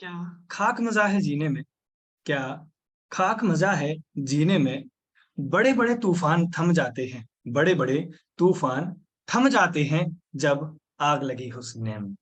क्या खाक मजा है जीने में? क्या खाक मजा है जीने में? बड़े बड़े तूफान थम जाते हैं। बड़े बड़े तूफान थम जाते हैं जब आग लगी हो सीने में।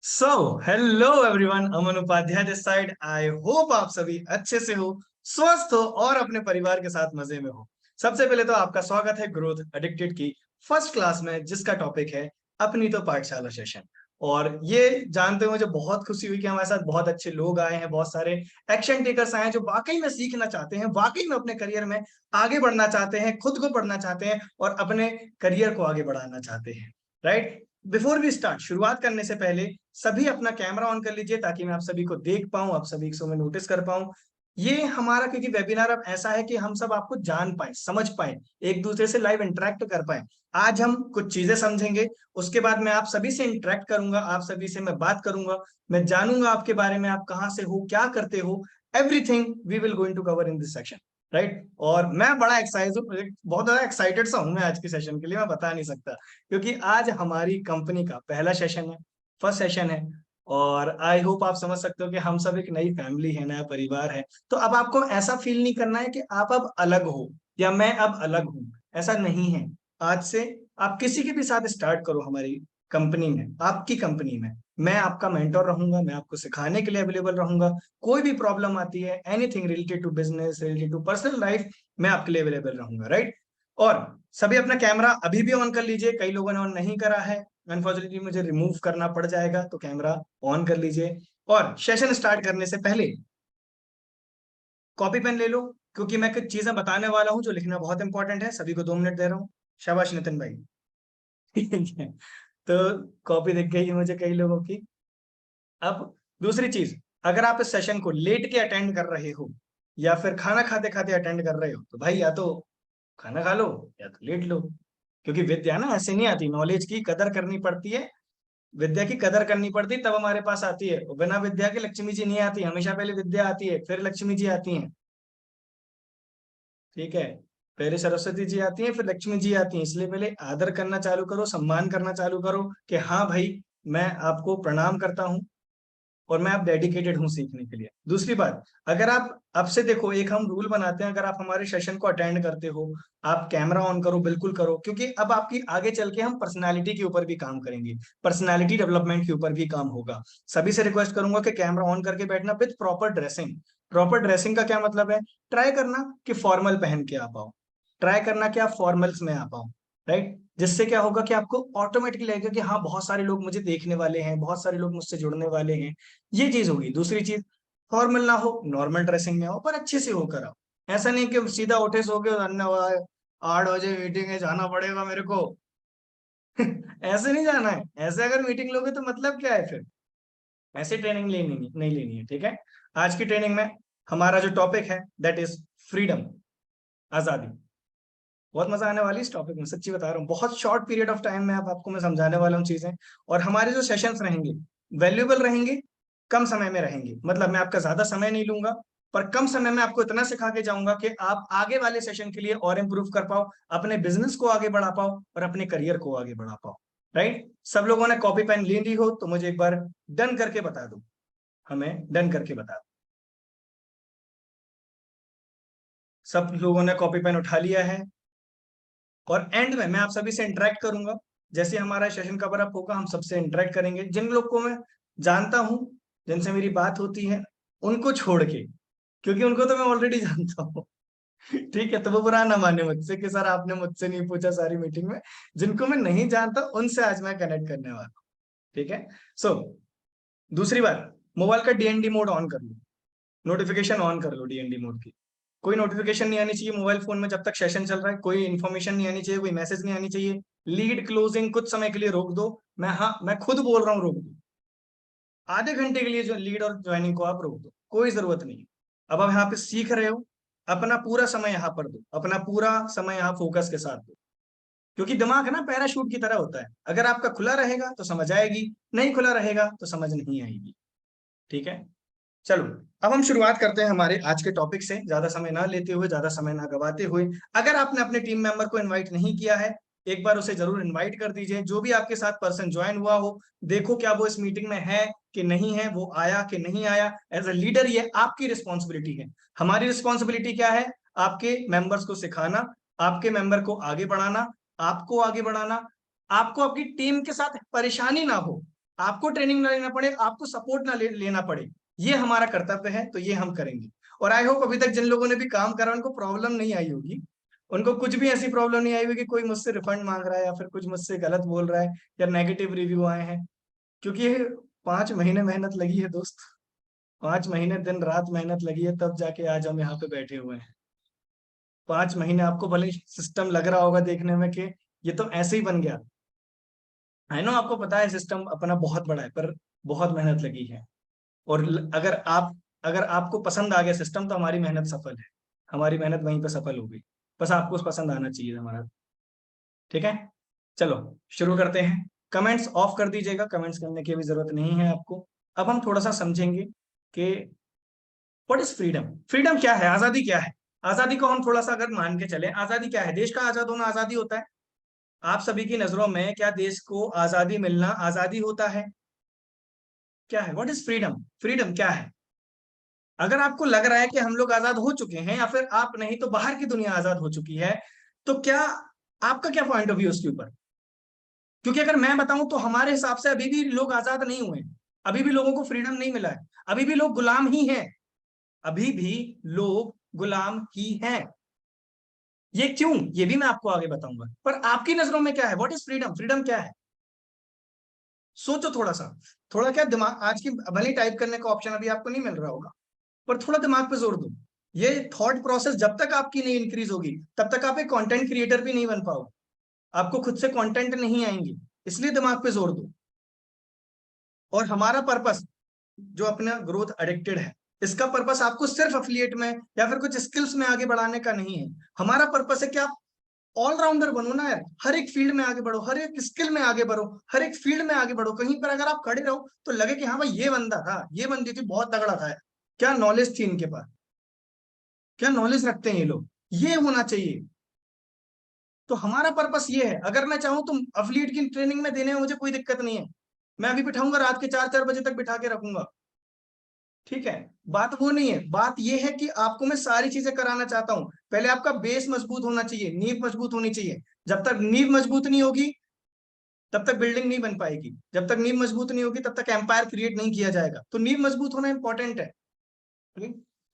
So hello everyone, Aman Upadhyay this side. I hope आप सभी अच्छे से हो, स्वस्थ हो और अपने परिवार के साथ मजे में हो। सबसे पहले तो आपका स्वागत है ग्रोथ एडिक्टेड की फर्स्ट क्लास में, जिसका टॉपिक है अपनी तो पाठशाला सेशन। और ये जानते हुए मुझे बहुत खुशी हुई कि हमारे साथ बहुत अच्छे लोग आए हैं, बहुत सारे एक्शन टेकर्स आए हैं जो वाकई में सीखना चाहते हैं, वाकई में अपने करियर में आगे बढ़ना चाहते हैं, खुद को पढ़ना चाहते हैं और अपने करियर को आगे बढ़ाना चाहते हैं। राइट। बिफोर वी स्टार्ट, शुरुआत करने से पहले सभी अपना कैमरा ऑन कर लीजिए ताकि मैं आप सभी को देख पाऊं, आप सभी को मैं नोटिस कर पाऊं। ये हमारा क्योंकि वेबिनार अब ऐसा है कि हम सब आपको जान पाए, समझ पाए, एक दूसरे से लाइव इंटरेक्ट कर पाए। आज हम कुछ चीजें समझेंगे, उसके बाद मैं आप सभी से इंटरेक्ट करूंगा, आप सभी से मैं बात करूंगा, मैं जानूंगा आपके बारे में, आप कहाँ से हो, क्या करते हो। Everything we will going to cover in this section. Right. और मैं बड़ा एक्साइटेड, बहुत ज्यादा एक्साइटेड सा हूं मैं आज के सेशन के लिए, मैं बता नहीं सकता, क्योंकि आज हमारी कंपनी का पहला सेशन है, फर्स्ट सेशन है। और आई होप आप समझ सकते हो कि हम सब एक नई फैमिली है, नया परिवार है। तो अब आपको ऐसा फील नहीं करना है कि आप अब अलग हो या मैं अब अलग हूं, ऐसा नहीं है। आज से आप किसी के भी साथ स्टार्ट करो हमारी कंपनी में, आपकी कंपनी में, मैं आपका मेंटर रहूंगा, मैं आपको सिखाने के लिए अवेलेबल रहूंगा। कोई भी प्रॉब्लम आती है, anything related to business, related to personal life, मैं आपके लिए अवेलेबल रहूंगा। राइट। और सभी अपना कैमरा अभी भी ऑन कर लीजिए, कई लोगों ने ऑन नहीं करा है, अनफॉर्चुनेटली मुझे रिमूव करना पड़ जाएगा, तो कैमरा ऑन कर लीजिए। और सेशन स्टार्ट करने से पहले कॉपी पेन ले लो, क्योंकि मैं कुछ चीजें बताने वाला हूं जो लिखना बहुत इंपॉर्टेंट है। सभी को 2 मिनट दे रहा हूँ। शाबाश नितिन भाई। ठीक है। तो कॉपी दिख गई है मुझे कई लोगों की। अब दूसरी चीज, अगर आप इस सेशन को लेट के अटेंड कर रहे हो या फिर खाना खाते खाते अटेंड कर रहे हो, तो भाई या तो खाना खा लो या तो लेट लो। क्योंकि विद्या ना ऐसे नहीं आती, नॉलेज की कदर करनी पड़ती है, विद्या की कदर करनी पड़ती है, तब हमारे पास आती है। और बिना विद्या के लक्ष्मी जी नहीं आती, हमेशा पहले विद्या आती है फिर लक्ष्मी जी आती हैं। ठीक है। पहले सरस्वती जी आती हैं फिर लक्ष्मी जी आती हैं, इसलिए पहले आदर करना चालू करो, सम्मान करना चालू करो कि हाँ भाई, मैं आपको प्रणाम करता हूँ और मैं आप डेडिकेटेड हूँ सीखने के लिए। दूसरी बात, अगर आप अब से देखो, एक हम रूल बनाते हैं, अगर आप हमारे सेशन को अटेंड करते हो, आप कैमरा ऑन करो, बिल्कुल करो, क्योंकि अब आपकी आगे चल के हम पर्सनालिटी के ऊपर भी काम करेंगे, पर्सनालिटी डेवलपमेंट के ऊपर भी काम होगा। सभी से रिक्वेस्ट करूंगा कि कैमरा ऑन करके बैठना with proper dressing. Proper dressing का क्या मतलब है? ट्राई करना कि फॉर्मल पहन के आ पाओ, ट्राई करना कि आप फॉर्मल्स में आ पाओ। राइट। जिससे क्या होगा कि आपको ऑटोमेटिकली लगेगा कि हाँ, बहुत सारे लोग मुझे देखने वाले हैं, बहुत सारे लोग मुझसे जुड़ने वाले हैं। ये चीज होगी। दूसरी चीज, फॉर्मल ना हो, नॉर्मल ड्रेसिंग में हो, पर अच्छे से होकर आओ। ऐसा नहीं कि सीधा उठे सो के 8 बजे मीटिंग है, जाना पड़ेगा मेरे को। ऐसे नहीं जाना है। ऐसे अगर मीटिंग लोगे तो मतलब क्या है फिर? ऐसे ट्रेनिंग लेनी नहीं लेनी है। ठीक है। आज की ट्रेनिंग में हमारा जो टॉपिक है दैट इज फ्रीडम, आजादी। बहुत मजा आने वाली इस टॉपिक में, सच्ची बता रहा हूँ। बहुत शॉर्ट पीरियड ऑफ टाइम में अब आपको मैं समझाने वाला हूँ चीजें। और हमारे जो सेशंस रहेंगे वैल्यूएबल रहेंगे, कम समय में रहेंगे। मतलब मैं आपका ज्यादा समय नहीं लूंगा, पर कम समय में आपको इतना सिखा के जाऊंगा कि आप आगे वाले सेशन के लिए और इंप्रूव कर पाओ, अपने बिजनेस को आगे बढ़ा पाओ और अपने करियर को आगे बढ़ा पाओ। राइट। सब लोगों ने कॉपी पेन ले ली हो तो मुझे एक बार डन करके बता दो, हमें डन करके बता दो। सब लोगों ने कॉपी पेन उठा लिया है। और एंड में मैं आप सभी से इंटरेक्ट करूंगा। जैसे हमारा सेशन कवर अप होगा, हम सबसे इंटरेक्ट करेंगे। जिन लोग को मैं जानता हूं, जिनसे मेरी बात होती है, उनको छोड़ के, क्योंकि उनको तो मैं ऑलरेडी जानता हूँ। ठीक है। तो वो बुरा ना माने मुझसे कि सर आपने मुझसे नहीं पूछा सारी मीटिंग में। जिनको मैं नहीं जानता उनसे आज मैं कनेक्ट करने वाला हूँ। ठीक है। सो दूसरी बात, मोबाइल का डीएनडी मोड ऑन कर लो, नोटिफिकेशन ऑन कर लो डीएनडी मोड की। कोई नोटिफिकेशन नहीं आनी चाहिए मोबाइल फोन में जब तक सेशन चल रहा है, कोई इन्फॉर्मेशन नहीं आनी चाहिए, कोई मैसेज नहीं आनी चाहिए। लीड क्लोजिंग कुछ समय के लिए रोक दो। मैं खुद बोल रहा हूँ रोक दो। आधे घंटे के लिए जो लीड और ज्वाइनिंग को आप रोक दो, कोई जरूरत नहीं। अब आप यहाँ पे सीख रहे हो, अपना पूरा समय यहाँ पर दो, अपना पूरा समय यहाँ फोकस के साथ दो। क्योंकि दिमाग है ना, पैराशूट की तरह होता है, अगर आपका खुला रहेगा तो समझ आएगी, नहीं खुला रहेगा तो समझ नहीं आएगी। ठीक है। चलो, अब हम शुरुआत करते हैं हमारे आज के टॉपिक से, ज्यादा समय ना लेते हुए, ज्यादा समय ना गवाते हुए। अगर आपने अपने टीम मेंबर को इनवाइट नहीं किया है एक बार उसे जरूर इनवाइट कर दीजिए। जो भी आपके साथ पर्सन ज्वाइन हुआ हो, देखो क्या वो इस मीटिंग में है कि नहीं है, वो आया कि नहीं आया। एज अ लीडर ये आपकी रिस्पॉन्सिबिलिटी है। हमारी रिस्पॉन्सिबिलिटी क्या है? आपके मेंबर्स को सिखाना, आपके मेंबर को आगे बढ़ाना, आपको आगे बढ़ाना, आपको आपकी टीम के साथ परेशानी ना हो, आपको ट्रेनिंग ना लेना पड़े, आपको सपोर्ट ना लेना पड़े। ये हमारा कर्तव्य है, तो ये हम करेंगे। और आई होप अभी तक जिन लोगों ने भी काम करा उनको प्रॉब्लम नहीं आई होगी, उनको कुछ भी ऐसी प्रॉब्लम नहीं आई होगी कि कोई मुझसे रिफंड मांग रहा है या फिर कुछ मुझसे गलत बोल रहा है या नेगेटिव रिव्यू आए हैं। क्योंकि ये 5 महीने मेहनत लगी है दोस्त, 5 महीने दिन रात मेहनत लगी है, तब जाके आज हम यहाँ पे बैठे हुए हैं। 5 महीने आपको भले सिस्टम लग रहा होगा देखने में कि ये तो ऐसे ही बन गया, है ना, आपको पता है सिस्टम अपना बहुत बड़ा है, पर बहुत मेहनत लगी है। और अगर आपको पसंद आ गया सिस्टम, तो हमारी मेहनत सफल है, हमारी मेहनत वहीं पे सफल हो गई। बस आपको पसंद आना चाहिए हमारा। ठीक है, चलो शुरू करते हैं। कमेंट्स ऑफ कर दीजिएगा, कमेंट्स करने की भी जरूरत नहीं है आपको। अब हम थोड़ा सा समझेंगे कि व्हाट इज फ्रीडम। फ्रीडम क्या है, आजादी क्या है। आजादी को हम थोड़ा सा अगर मान के चले, आजादी क्या है? देश का आजाद होना आजादी होता है। आप सभी की नजरों में क्या देश को आजादी मिलना आजादी होता है? क्या है, व्हाट इज फ्रीडम? फ्रीडम क्या है? अगर आपको लग रहा है कि हम लोग आजाद हो चुके हैं, या फिर आप नहीं तो बाहर की दुनिया आजाद हो चुकी है, तो क्या आपका क्या पॉइंट ऑफ व्यू उसके ऊपर? क्योंकि अगर मैं बताऊं तो हमारे हिसाब से अभी भी लोग आजाद नहीं हुए, अभी भी लोगों को फ्रीडम नहीं मिला है, अभी भी लोग गुलाम ही हैं, अभी भी लोग गुलाम ही हैं। ये क्यों, ये भी मैं आपको आगे बताऊंगा। पर आपकी नजरों में क्या है, व्हाट इज फ्रीडम? फ्रीडम क्या है? सोचो थोड़ा सा, थोड़ा क्या दिमाग, आज की भले टाइप करने का ऑप्शन अभी आपको नहीं मिल रहा होगा, पर थोड़ा दिमाग पे जोर दो। ये थॉट प्रोसेस जब तक आपकी नहीं इंक्रीज होगी, तब तक आप एक कंटेंट क्रिएटर भी नहीं बन पाओगे, आपको खुद से कंटेंट नहीं आएंगे। इसलिए दिमाग पे जोर दो। और हमारा पर्पस, जो अपना ग्रोथ एडिक्टेड है, इसका पर्पस आपको सिर्फ अफिलिएट में या फिर कुछ स्किल्स में आगे बढ़ाने का नहीं है। हमारा पर्पस है कि आप ऑलराउंडर बनो ना यार, हर एक फील्ड में आगे बढ़ो, हर एक स्किल में आगे बढ़ो, हर एक फील्ड में आगे बढ़ो। कहीं पर अगर आप खड़े रहो तो लगे कि हाँ भाई ये बंदा था, ये बंदी थी, बहुत तगड़ा था, क्या नॉलेज थी इनके पास, क्या नॉलेज रखते हैं ये लोग, ये होना चाहिए। तो हमारा पर्पस ये है। अगर मैं चाहूं तो अफिलिएट की ट्रेनिंग में देने में मुझे कोई दिक्कत नहीं है, मैं अभी बिठाऊंगा, रात के 4-4 बजे तक बिठा के रखूंगा। ठीक है, बात वो नहीं है, बात ये है कि आपको मैं सारी चीजें कराना चाहता हूं। पहले आपका बेस मजबूत होना चाहिए, नींव मजबूत होनी चाहिए। जब तक नींव मजबूत नहीं होगी, तब तक बिल्डिंग नहीं बन पाएगी। जब तक नींव मजबूत नहीं होगी, तब तक एम्पायर क्रिएट नहीं किया जाएगा। तो नींव मजबूत होना इंपॉर्टेंट है।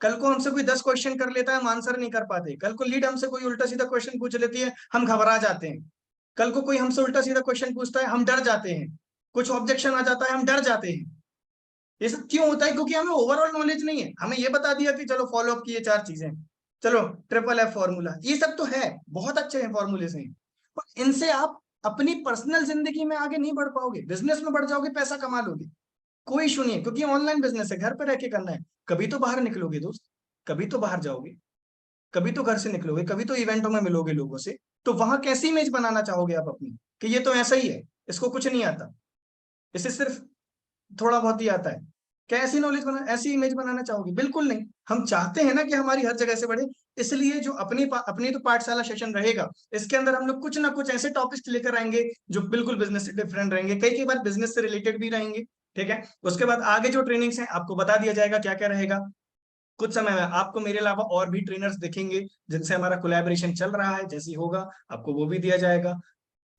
कल को हमसे कोई 10 क्वेश्चन कर लेता है, हम आंसर नहीं कर पाते। कल को लीड हमसे कोई उल्टा सीधा क्वेश्चन पूछ लेती है, हम घबरा जाते हैं। कल को कोई हमसे उल्टा सीधा क्वेश्चन पूछता है, हम डर जाते हैं। कुछ ऑब्जेक्शन आ जाता है, हम डर जाते हैं। ये सब क्यों होता है? क्योंकि हमें ओवरऑल नॉलेज नहीं है। हमें ये बता दिया कि चलो फॉलो अप की ये 4 चीजें, चलो ट्रिपल F फॉर्मूला, ये सब तो है, बहुत अच्छे हैं फॉर्मूले से, पर इनसे आप अपनी पर्सनल जिंदगी में आगे नहीं बढ़ पाओगे। बिजनेस में बढ़ जाओगे, पैसा कमा लोगे, कोई इशू नहीं है, क्योंकि ऑनलाइन बिजनेस है, घर पे रह के करना है। कभी तो बाहर निकलोगे दोस्त, कभी तो बाहर जाओगे, कभी तो घर से निकलोगे, कभी तो इवेंटों में मिलोगे लोगों से। तो वहां कैसी इमेज बनाना चाहोगे आप अपनी, कि ये तो ऐसा ही है, इसको कुछ नहीं आता, इसे सिर्फ थोड़ा बहुत ही आता है। क्या ऐसी नॉलेज बना, ऐसी इमेज बनाना चाहोगे? बिल्कुल नहीं। हम चाहते हैं ना कि हमारी हर जगह से बढ़े। इसलिए जो अपनी तो पाठशाला सेशन रहेगा, इसके अंदर हम लोग कुछ ना कुछ ऐसे टॉपिक्स लेकर आएंगे जो बिल्कुल बिजनेस से डिफरेंट रहेंगे, कई कई बार बिजनेस से रिलेटेड भी रहेंगे। ठीक है, उसके बाद आगे जो ट्रेनिंग्स हैं आपको बता दिया जाएगा क्या क्या रहेगा। कुछ समय में आपको मेरे अलावा और भी ट्रेनर्स दिखेंगे जिनसे हमारा कोलैबोरेशन चल रहा है, जैसी होगा आपको वो भी दिया जाएगा।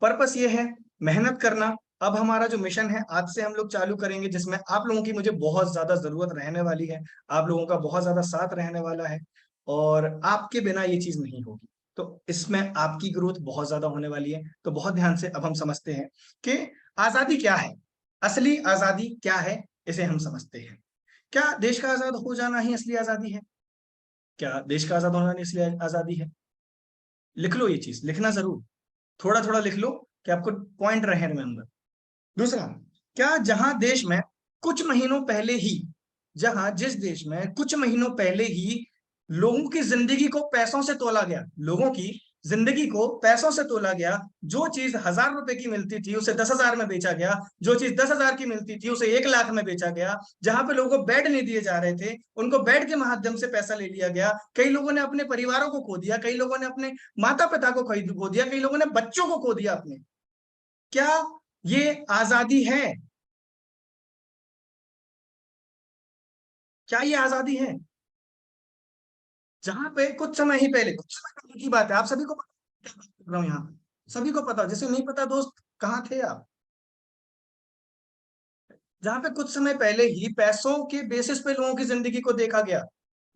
पर्पस ये है, मेहनत करना। अब हमारा जो मिशन है आज से हम लोग चालू करेंगे, जिसमें आप लोगों की मुझे बहुत ज्यादा जरूरत रहने वाली है, आप लोगों का बहुत ज्यादा साथ रहने वाला है, और आपके बिना ये चीज नहीं होगी। तो इसमें आपकी ग्रोथ बहुत ज्यादा होने वाली है। तो बहुत ध्यान से अब हम समझते हैं कि आजादी क्या है, असली आजादी क्या है, इसे हम समझते हैं। क्या देश का आजाद हो जाना ही असली आजादी है? क्या देश का आजाद होना ही असली आजादी है? लिख लो, ये चीज लिखना जरूर, थोड़ा थोड़ा लिख लो कि आपको पॉइंट रहे रिमेम्बर। दूसरा, क्या जहां देश में कुछ महीनों पहले ही, जहां जिस देश में कुछ महीनों पहले ही लोगों की जिंदगी को पैसों से तोला गया, लोगों की जिंदगी को पैसों से तोला गया। जो चीज 1,000 रुपए की मिलती थी उसे 10,000 में बेचा गया। जो चीज 10,000 की मिलती थी उसे 1 लाख में बेचा गया। जहां पे लोगों को बेड नहीं दिए जा रहे थे, उनको बेड के माध्यम से पैसा ले लिया गया। कई लोगों ने अपने परिवारों को खो दिया, कई लोगों ने अपने माता पिता को खो दिया, कई लोगों ने बच्चों को खो दिया अपने। क्या ये आजादी है? क्या ये आजादी है? जहां पे कुछ समय ही पहले, कुछ समय पहले की बात है, आप सभी को पता, क्या बात कर रहा हूं यहाँ, सभी को पता। जिसे नहीं पता दोस्त, कहाँ थे आप? जहां पे कुछ समय पहले ही पैसों के बेसिस पे लोगों की जिंदगी को देखा गया,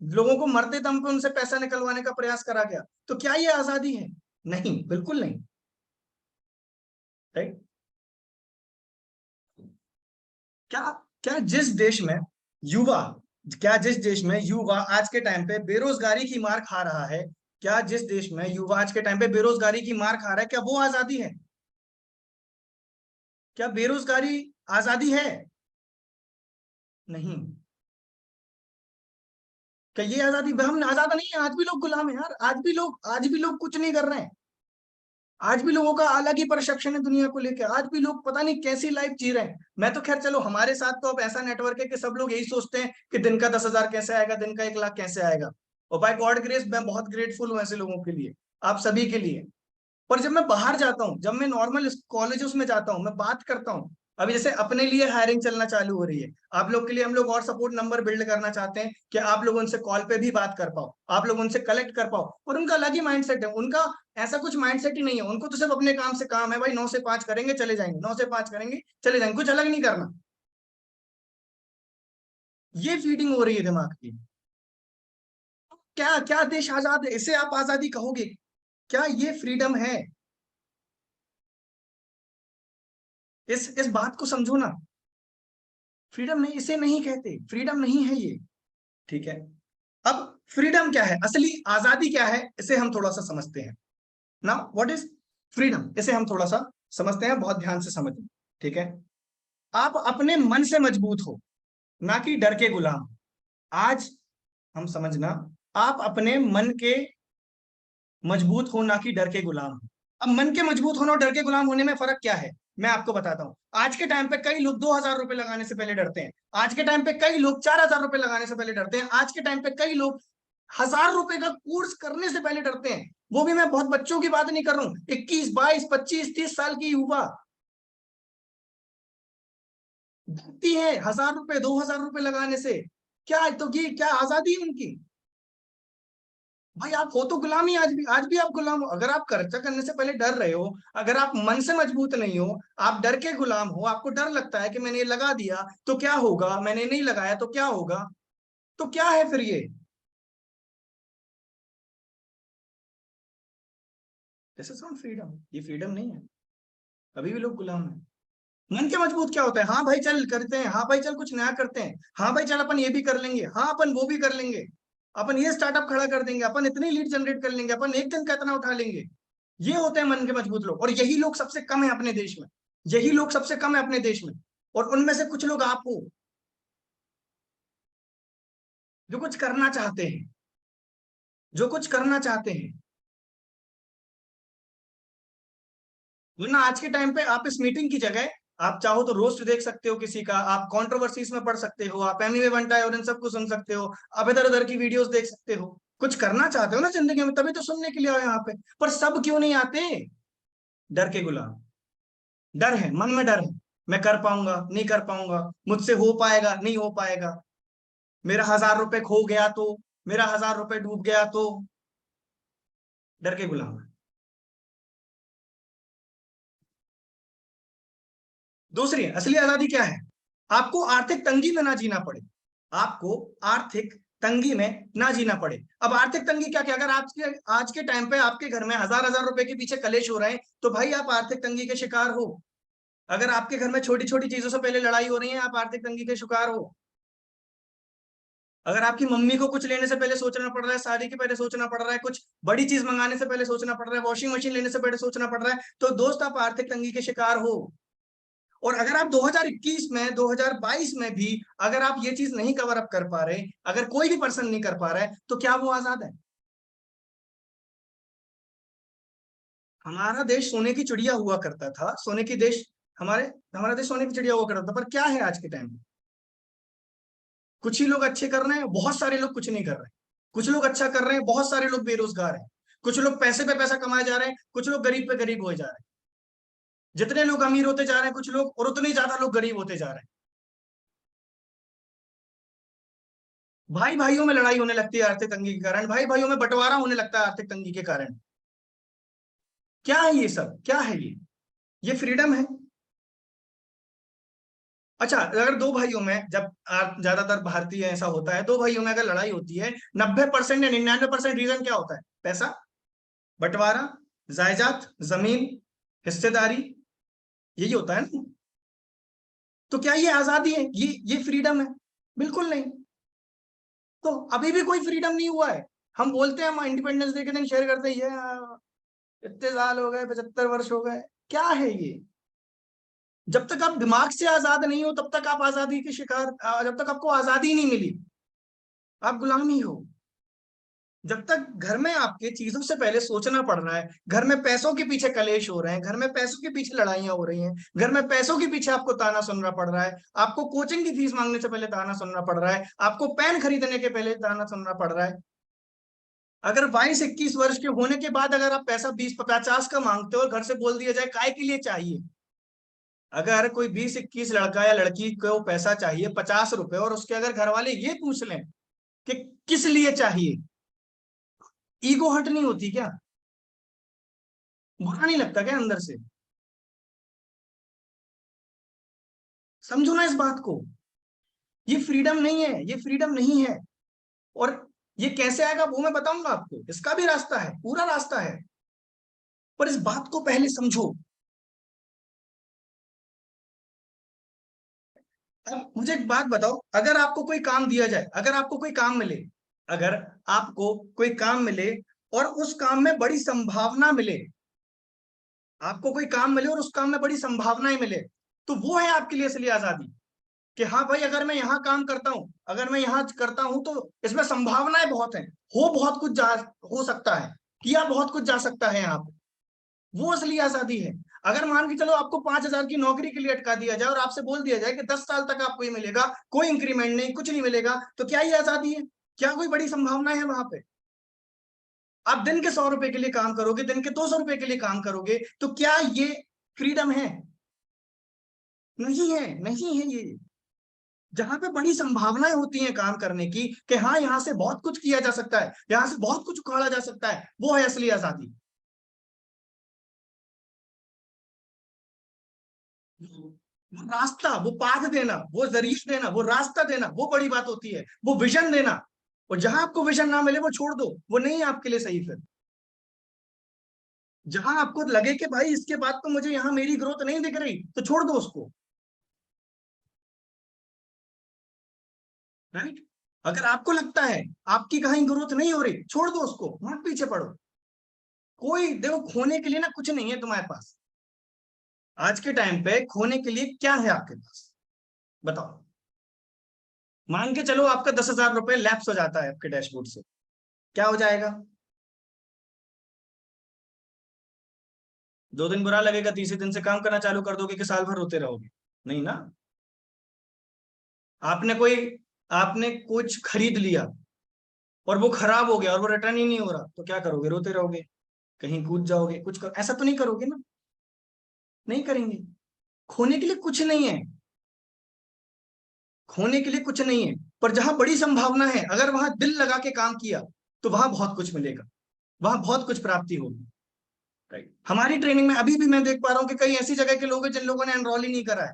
लोगों को मरते दम पे उनसे पैसा निकलवाने का प्रयास करा गया, तो क्या ये आजादी है? नहीं, बिल्कुल नहीं। राइट? क्या क्या जिस देश में युवा क्या जिस देश में युवा आज के टाइम पे बेरोजगारी की मार खा रहा है, क्या जिस देश में युवा आज के टाइम पे बेरोजगारी की मार खा रहा है, क्या वो आजादी है? क्या बेरोजगारी आजादी है? नहीं। क्या ये आजादी? हम आजाद नहीं है, आज भी लोग गुलाम है यार, आज भी लोग कुछ नहीं कर रहे हैं। आज भी लोगों का अलग ही परसेप्शन है दुनिया को लेकर, आज भी लोग पता नहीं कैसी लाइफ जी रहे हैं। मैं तो खैर चलो, हमारे साथ तो अब ऐसा नेटवर्क है कि सब लोग यही सोचते हैं कि दिन का 10,000 कैसे आएगा, दिन का 1 लाख कैसे आएगा। और बाय गॉड ग्रेस मैं बहुत ग्रेटफुल हूँ ऐसे लोगों के लिए, आप सभी के लिए। पर जब मैं बाहर जाता हूँ, जब मैं नॉर्मल कॉलेजेस में जाता हूँ, मैं बात करता हूँ, अभी जैसे अपने लिए हायरिंग चलना चालू हो रही है, आप लोग के लिए हम लोग और सपोर्ट नंबर बिल्ड करना चाहते हैं कि आप लोग उनसे कॉल पे भी बात कर पाओ, आप लोग उनसे कलेक्ट कर पाओ। और उनका अलग ही माइंडसेट है, उनका ऐसा कुछ माइंडसेट ही नहीं है, उनको तो सिर्फ अपने काम से काम है भाई, 9 से 5 करेंगे चले जाएंगे, 9 से 5 करेंगे चले जाएंगे, कुछ अलग नहीं करना। ये फीडिंग हो रही है दिमाग की। क्या क्या देश आजाद है, इसे आप आजादी कहोगे? क्या ये फ्रीडम है? इस बात को समझो ना। फ्रीडम नहीं, इसे नहीं कहते, फ्रीडम नहीं है ये। ठीक है। अब फ्रीडम क्या है, असली आजादी क्या है, इसे हम थोड़ा सा समझते हैं। नाउ व्हाट इज फ्रीडम, इसे हम थोड़ा सा समझते हैं, बहुत ध्यान से समझें। ठीक है। आप अपने मन से मजबूत हो, ना कि डर के गुलाम हो। आज हम समझना, आप अपने मन के मजबूत हो, ना कि डर के गुलाम हो। अब मन के मजबूत होने और डर के गुलाम होने में फर्क क्या है, मैं आपको बताता हूं। आज के टाइम पे कई लोग 2,000 रुपए लगाने से पहले डरते हैं। आज के टाइम पे कई लोग 4,000 रुपए लगाने से पहले डरते हैं। आज के टाइम पे कई लोग 1,000 रुपए का कोर्स करने से पहले डरते हैं। वो भी मैं बहुत बच्चों की बात नहीं कर रहा हूँ, 21, 22, 25, 30 साल की युवा डरती है 1,000 रुपए, 2,000 रुपए लगाने से। क्या तो ये क्या आजादी है उनकी? भाई आप हो तो गुलाम ही, आज भी आप गुलाम हो। अगर आप खर्चा करने से पहले डर रहे हो, अगर आप मन से मजबूत नहीं हो, आप डर के गुलाम हो, आपको डर लगता है कि मैंने ये लगा दिया तो क्या होगा, मैंने नहीं लगाया तो क्या होगा, तो क्या है फिर ये? दिस इज नॉट फ्रीडम, ये फ्रीडम नहीं है। अभी भी लोग गुलाम है। मन के मजबूत क्या होता है? हाँ भाई चल करते हैं, हाँ भाई चल कुछ नया करते हैं, हाँ भाई चल अपन ये भी कर लेंगे, हाँ अपन वो भी कर लेंगे, अपन ये स्टार्टअप खड़ा कर देंगे, अपन इतनी लीड जनरेट कर लेंगे, अपन एक दिन का इतना उठा लेंगे। ये होते हैं मन के मजबूत लोग, और यही लोग सबसे कम है अपने देश में। यही लोग सबसे कम है अपने देश में। और उनमें से कुछ लोग आप हो, जो कुछ करना चाहते हैं, जो कुछ करना चाहते हैं। वरना आज के टाइम पे आप इस मीटिंग की जगह, आप चाहो तो रोस्ट देख सकते हो किसी का, आप कंट्रोवर्सीज में पढ़ सकते हो, आप एमी में बनता है और इन सबको सुन सकते हो, आप इधर उधर की वीडियोस देख सकते हो। कुछ करना चाहते हो ना जिंदगी में, तभी तो सुनने के लिए आओ यहाँ पे। पर सब क्यों नहीं आते? डर के गुलाम। डर है, मन में डर है, मैं कर पाऊंगा नहीं कर पाऊंगा, मुझसे हो पाएगा नहीं हो पाएगा, मेरा 1,000 रुपए खो गया तो, मेरा 1,000 रुपए डूब गया तो। डर के गुलाम है। दूसरी असली आजादी क्या है? आपको आर्थिक तंगी में ना जीना पड़े। आपको आर्थिक तंगी में ना जीना पड़े। अब आर्थिक तंगी क्या क्या, अगर आज के टाइम पे आपके घर में 1,000 1,000 रुपए के पीछे कलेश हो रहे हैं, तो भाई आप आर्थिक तंगी के शिकार हो। अगर आपके घर में छोटी छोटी चीजों से पहले लड़ाई हो रही है, आप आर्थिक तंगी के शिकार हो। अगर आपकी मम्मी को कुछ लेने से पहले सोचना पड़ रहा है, शादी के पहले सोचना पड़ रहा है, कुछ बड़ी चीज मंगाने से पहले सोचना पड़ रहा है, वॉशिंग मशीन लेने से पहले सोचना पड़ रहा है, तो दोस्त आप आर्थिक तंगी के शिकार हो। और अगर आप 2021 में, 2022 में भी अगर आप ये चीज नहीं कवर अप कर पा रहे, अगर कोई भी पर्सन नहीं कर पा रहा है, तो क्या वो आजाद है? हमारा देश सोने की चिड़िया हुआ करता था, सोने की देश, हमारे हमारा देश सोने की चिड़िया हुआ करता था, पर क्या है आज के टाइम में? कुछ ही लोग अच्छे कर रहे हैं, बहुत सारे लोग कुछ नहीं कर रहे हैं। कुछ लोग अच्छा कर रहे हैं, बहुत सारे लोग बेरोजगार हैं। कुछ लोग पैसे पे पैसा कमाए जा रहे हैं, कुछ लोग गरीब पे गरीब हो जा रहे हैं। जितने लोग अमीर होते जा रहे हैं कुछ लोग, और उतने ज्यादा लोग गरीब होते जा रहे हैं। भाई भाइयों में लड़ाई होने लगती है आर्थिक तंगी के कारण, भाई भाइयों में बंटवारा होने लगता है आर्थिक तंगी के कारण। क्या है ये सब, क्या है ये फ्रीडम है? अच्छा, अगर दो भाइयों में, जब ज्यादातर भारतीय ऐसा होता है, दो भाइयों में अगर लड़ाई होती है, 90% या 99% रीजन क्या होता है? पैसा, बंटवारा, जायदाद, जमीन, हिस्सेदारी, यही होता है ना? तो क्या ये आजादी है, ये फ्रीडम है? बिल्कुल नहीं। तो अभी भी कोई फ्रीडम नहीं हुआ है। हम बोलते हैं, हम इंडिपेंडेंस डे के दिन शेयर करते हैं, ये इतने साल हो गए, 75 वर्ष हो गए। क्या है ये? जब तक आप दिमाग से आजाद नहीं हो तब तक आप आजादी के शिकार, जब तक आपको आजादी नहीं मिली, आप गुलाम ही हो। जब तक घर में आपके चीजों से पहले सोचना पड़ रहा है, घर में पैसों के पीछे कलेश हो रहे हैं, घर में पैसों के पीछे लड़ाइयां हो रही हैं, घर में पैसों के पीछे आपको ताना सुनना पड़ रहा है, आपको कोचिंग की फीस मांगने से पहले ताना सुनना पड़ रहा है, आपको पेन खरीदने के पहले ताना सुनना पड़ रहा है। अगर 22-21 वर्ष के होने के बाद अगर आप पैसा 20-50 का मांगते हो और घर से बोल दिया जाए काय के लिए चाहिए, अगर कोई 20-21 लड़का या लड़की को पैसा चाहिए 50 रुपए, और उसके अगर घर वाले ये पूछ लें कि किस लिए चाहिए, ईगो हट नहीं होती क्या? बुरा नहीं लगता क्या अंदर से? समझो ना इस बात को। ये फ्रीडम नहीं है, ये फ्रीडम नहीं है। और ये कैसे आएगा वो मैं बताऊंगा आपको, इसका भी रास्ता है, पूरा रास्ता है। पर इस बात को पहले समझो। अब मुझे एक बात बताओ, अगर आपको कोई काम दिया जाए, अगर आपको कोई काम मिले, अगर आपको कोई काम मिले और उस काम में बड़ी संभावना मिले, आपको कोई काम मिले और उस काम में बड़ी संभावनाएं मिले, तो वो है आपके लिए असली आजादी। कि हाँ भाई, अगर मैं यहाँ काम करता हूँ, अगर मैं यहाँ करता हूँ तो इसमें संभावनाएं बहुत हैं, हो बहुत कुछ जा हो सकता है, किया बहुत कुछ जा सकता है यहाँ पे। वो असली आजादी है। अगर मान के चलो आपको 5,000 की नौकरी के लिए अटका दिया जाए और आपसे बोल दिया जाए कि 10 साल तक आपको ये मिलेगा, कोई इंक्रीमेंट नहीं, कुछ नहीं मिलेगा, तो क्या ये आजादी है? क्या कोई बड़ी संभावना है वहां पे? आप दिन के 100 रुपए के लिए काम करोगे, दिन के 200 रुपए के लिए काम करोगे, तो क्या ये फ्रीडम है? नहीं है, नहीं है ये। जहां पे बड़ी संभावनाएं होती हैं काम करने की, कि हाँ यहाँ से बहुत कुछ किया जा सकता है, यहाँ से बहुत कुछ उखाड़ा जा सकता है, वो है असली आजादी। वो रास्ता, वो पाथ देना, वो जरिए देना, वो रास्ता देना, वो बड़ी बात होती है, वो विजन देना। और जहां आपको विजन ना मिले वो छोड़ दो, वो नहीं है आपके लिए सही फिर। जहां आपको लगे कि भाई इसके बाद तो मुझे यहाँ मेरी ग्रोथ नहीं दिख रही, तो छोड़ दो उसको। राइट? अगर आपको लगता है आपकी कहीं ग्रोथ नहीं हो रही, छोड़ दो उसको, मत पीछे पड़ो। कोई देखो, खोने के लिए ना कुछ नहीं है तुम्हारे पास। आज के टाइम पे खोने के लिए क्या है आपके पास? बताओ। मान के चलो आपका 10,000 रुपए लैप्स हो जाता है आपके डैशबोर्ड से, क्या हो जाएगा? 2 दिन बुरा लगेगा, तीसरे दिन से काम करना चालू कर दोगे कि साल भर रोते रहोगे? नहीं ना। आपने कोई आपने कुछ खरीद लिया और वो खराब हो गया और वो रिटर्न ही नहीं हो रहा, तो क्या करोगे? रोते रहोगे, कहीं कूद जाओगे, ऐसा तो नहीं करोगे ना? नहीं करेंगे। खोने के लिए कुछ नहीं है, खोने के लिए कुछ नहीं है। पर जहां बड़ी संभावना है, अगर वहां दिल लगा के काम किया, तो वहां बहुत कुछ मिलेगा, वहां बहुत कुछ प्राप्ति होगी। राइट? हमारी ट्रेनिंग में अभी भी मैं देख पा रहा हूँ कि कई ऐसी जगह के लोग हैं जिन लोगों ने एनरोल ही नहीं करा है,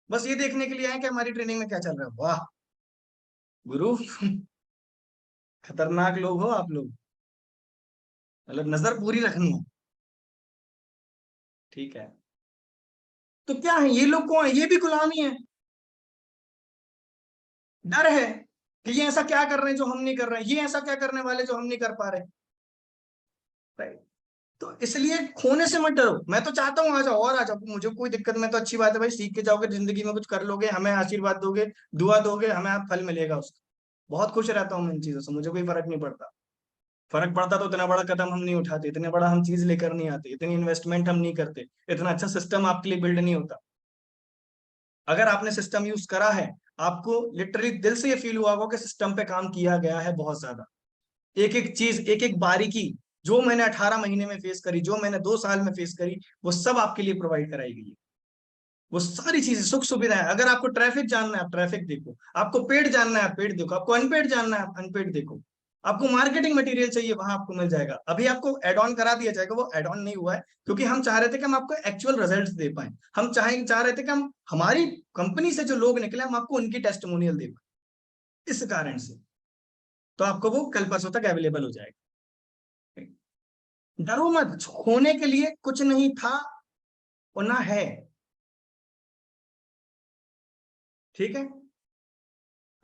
बस ये देखने के लिए आए कि हमारी ट्रेनिंग में क्या चल रहा है। वाह गुरु, खतरनाक लोग हो आप लोग। मतलब नजर पूरी रखनी है। ठीक है। तो क्या है ये लोग, कौन है? ये भी गुलामी है। डर है कि ये ऐसा क्या कर रहे हैं जो हम नहीं कर रहे हैं, ये ऐसा क्या करने वाले जो हम नहीं कर पा रहे। राइट? तो इसलिए खोने से मत डरो। मैं तो चाहता हूँ आ जाओ, और आ जाओ, मुझे कोई दिक्कत, मैं तो अच्छी बात है भाई, सीख के जाओगे, जिंदगी में कुछ कर लोगे, हमें आशीर्वाद दोगे, दुआ दोगे, हमें आप फल मिलेगा उसका। बहुत खुश रहता हूँ मैं इन चीजों से, मुझे कोई फर्क नहीं पड़ता। फर्क पड़ता तो इतना बड़ा कदम हम नहीं उठाते, इतने बड़ा हम चीज लेकर नहीं आते, इतनी इन्वेस्टमेंट हम नहीं करते, इतना अच्छा सिस्टम आपके लिए बिल्ड नहीं होता। अगर आपने सिस्टम यूज करा है, आपको लिटरली दिल से ये फील हुआ होगा कि सिस्टम पे काम किया गया है बहुत ज्यादा। एक एक चीज, एक एक बारीकी जो मैंने 18 महीने में फेस करी, जो मैंने 2 साल में फेस करी, वो सब आपके लिए प्रोवाइड कराई गई है। वो सारी चीजें, सुख सुविधाएं, अगर आपको ट्रैफिक जानना है आप ट्रैफिक देखो, आपको पेड जानना है आप पेड देखो, आपको अनपेड जानना है आप अनपेड देखो, आपको मार्केटिंग मटेरियल चाहिए वहां आपको मिल जाएगा। अभी आपको एड ऑन करा दिया जाएगा, वो एड ऑन नहीं हुआ है क्योंकि हम चाह रहे थे कि हम आपको एक्चुअल रिजल्ट दे पाए। हम चाह रहे थे कि हम हमारी कंपनी से जो लोग निकले हम आपको उनकी टेस्टिमोनियल दे पाए, इस कारण से। तो आपको वो कल परसों तक अवेलेबल हो जाएगा। डरो मत, खोने के लिए कुछ नहीं था और ना है। ठीक है,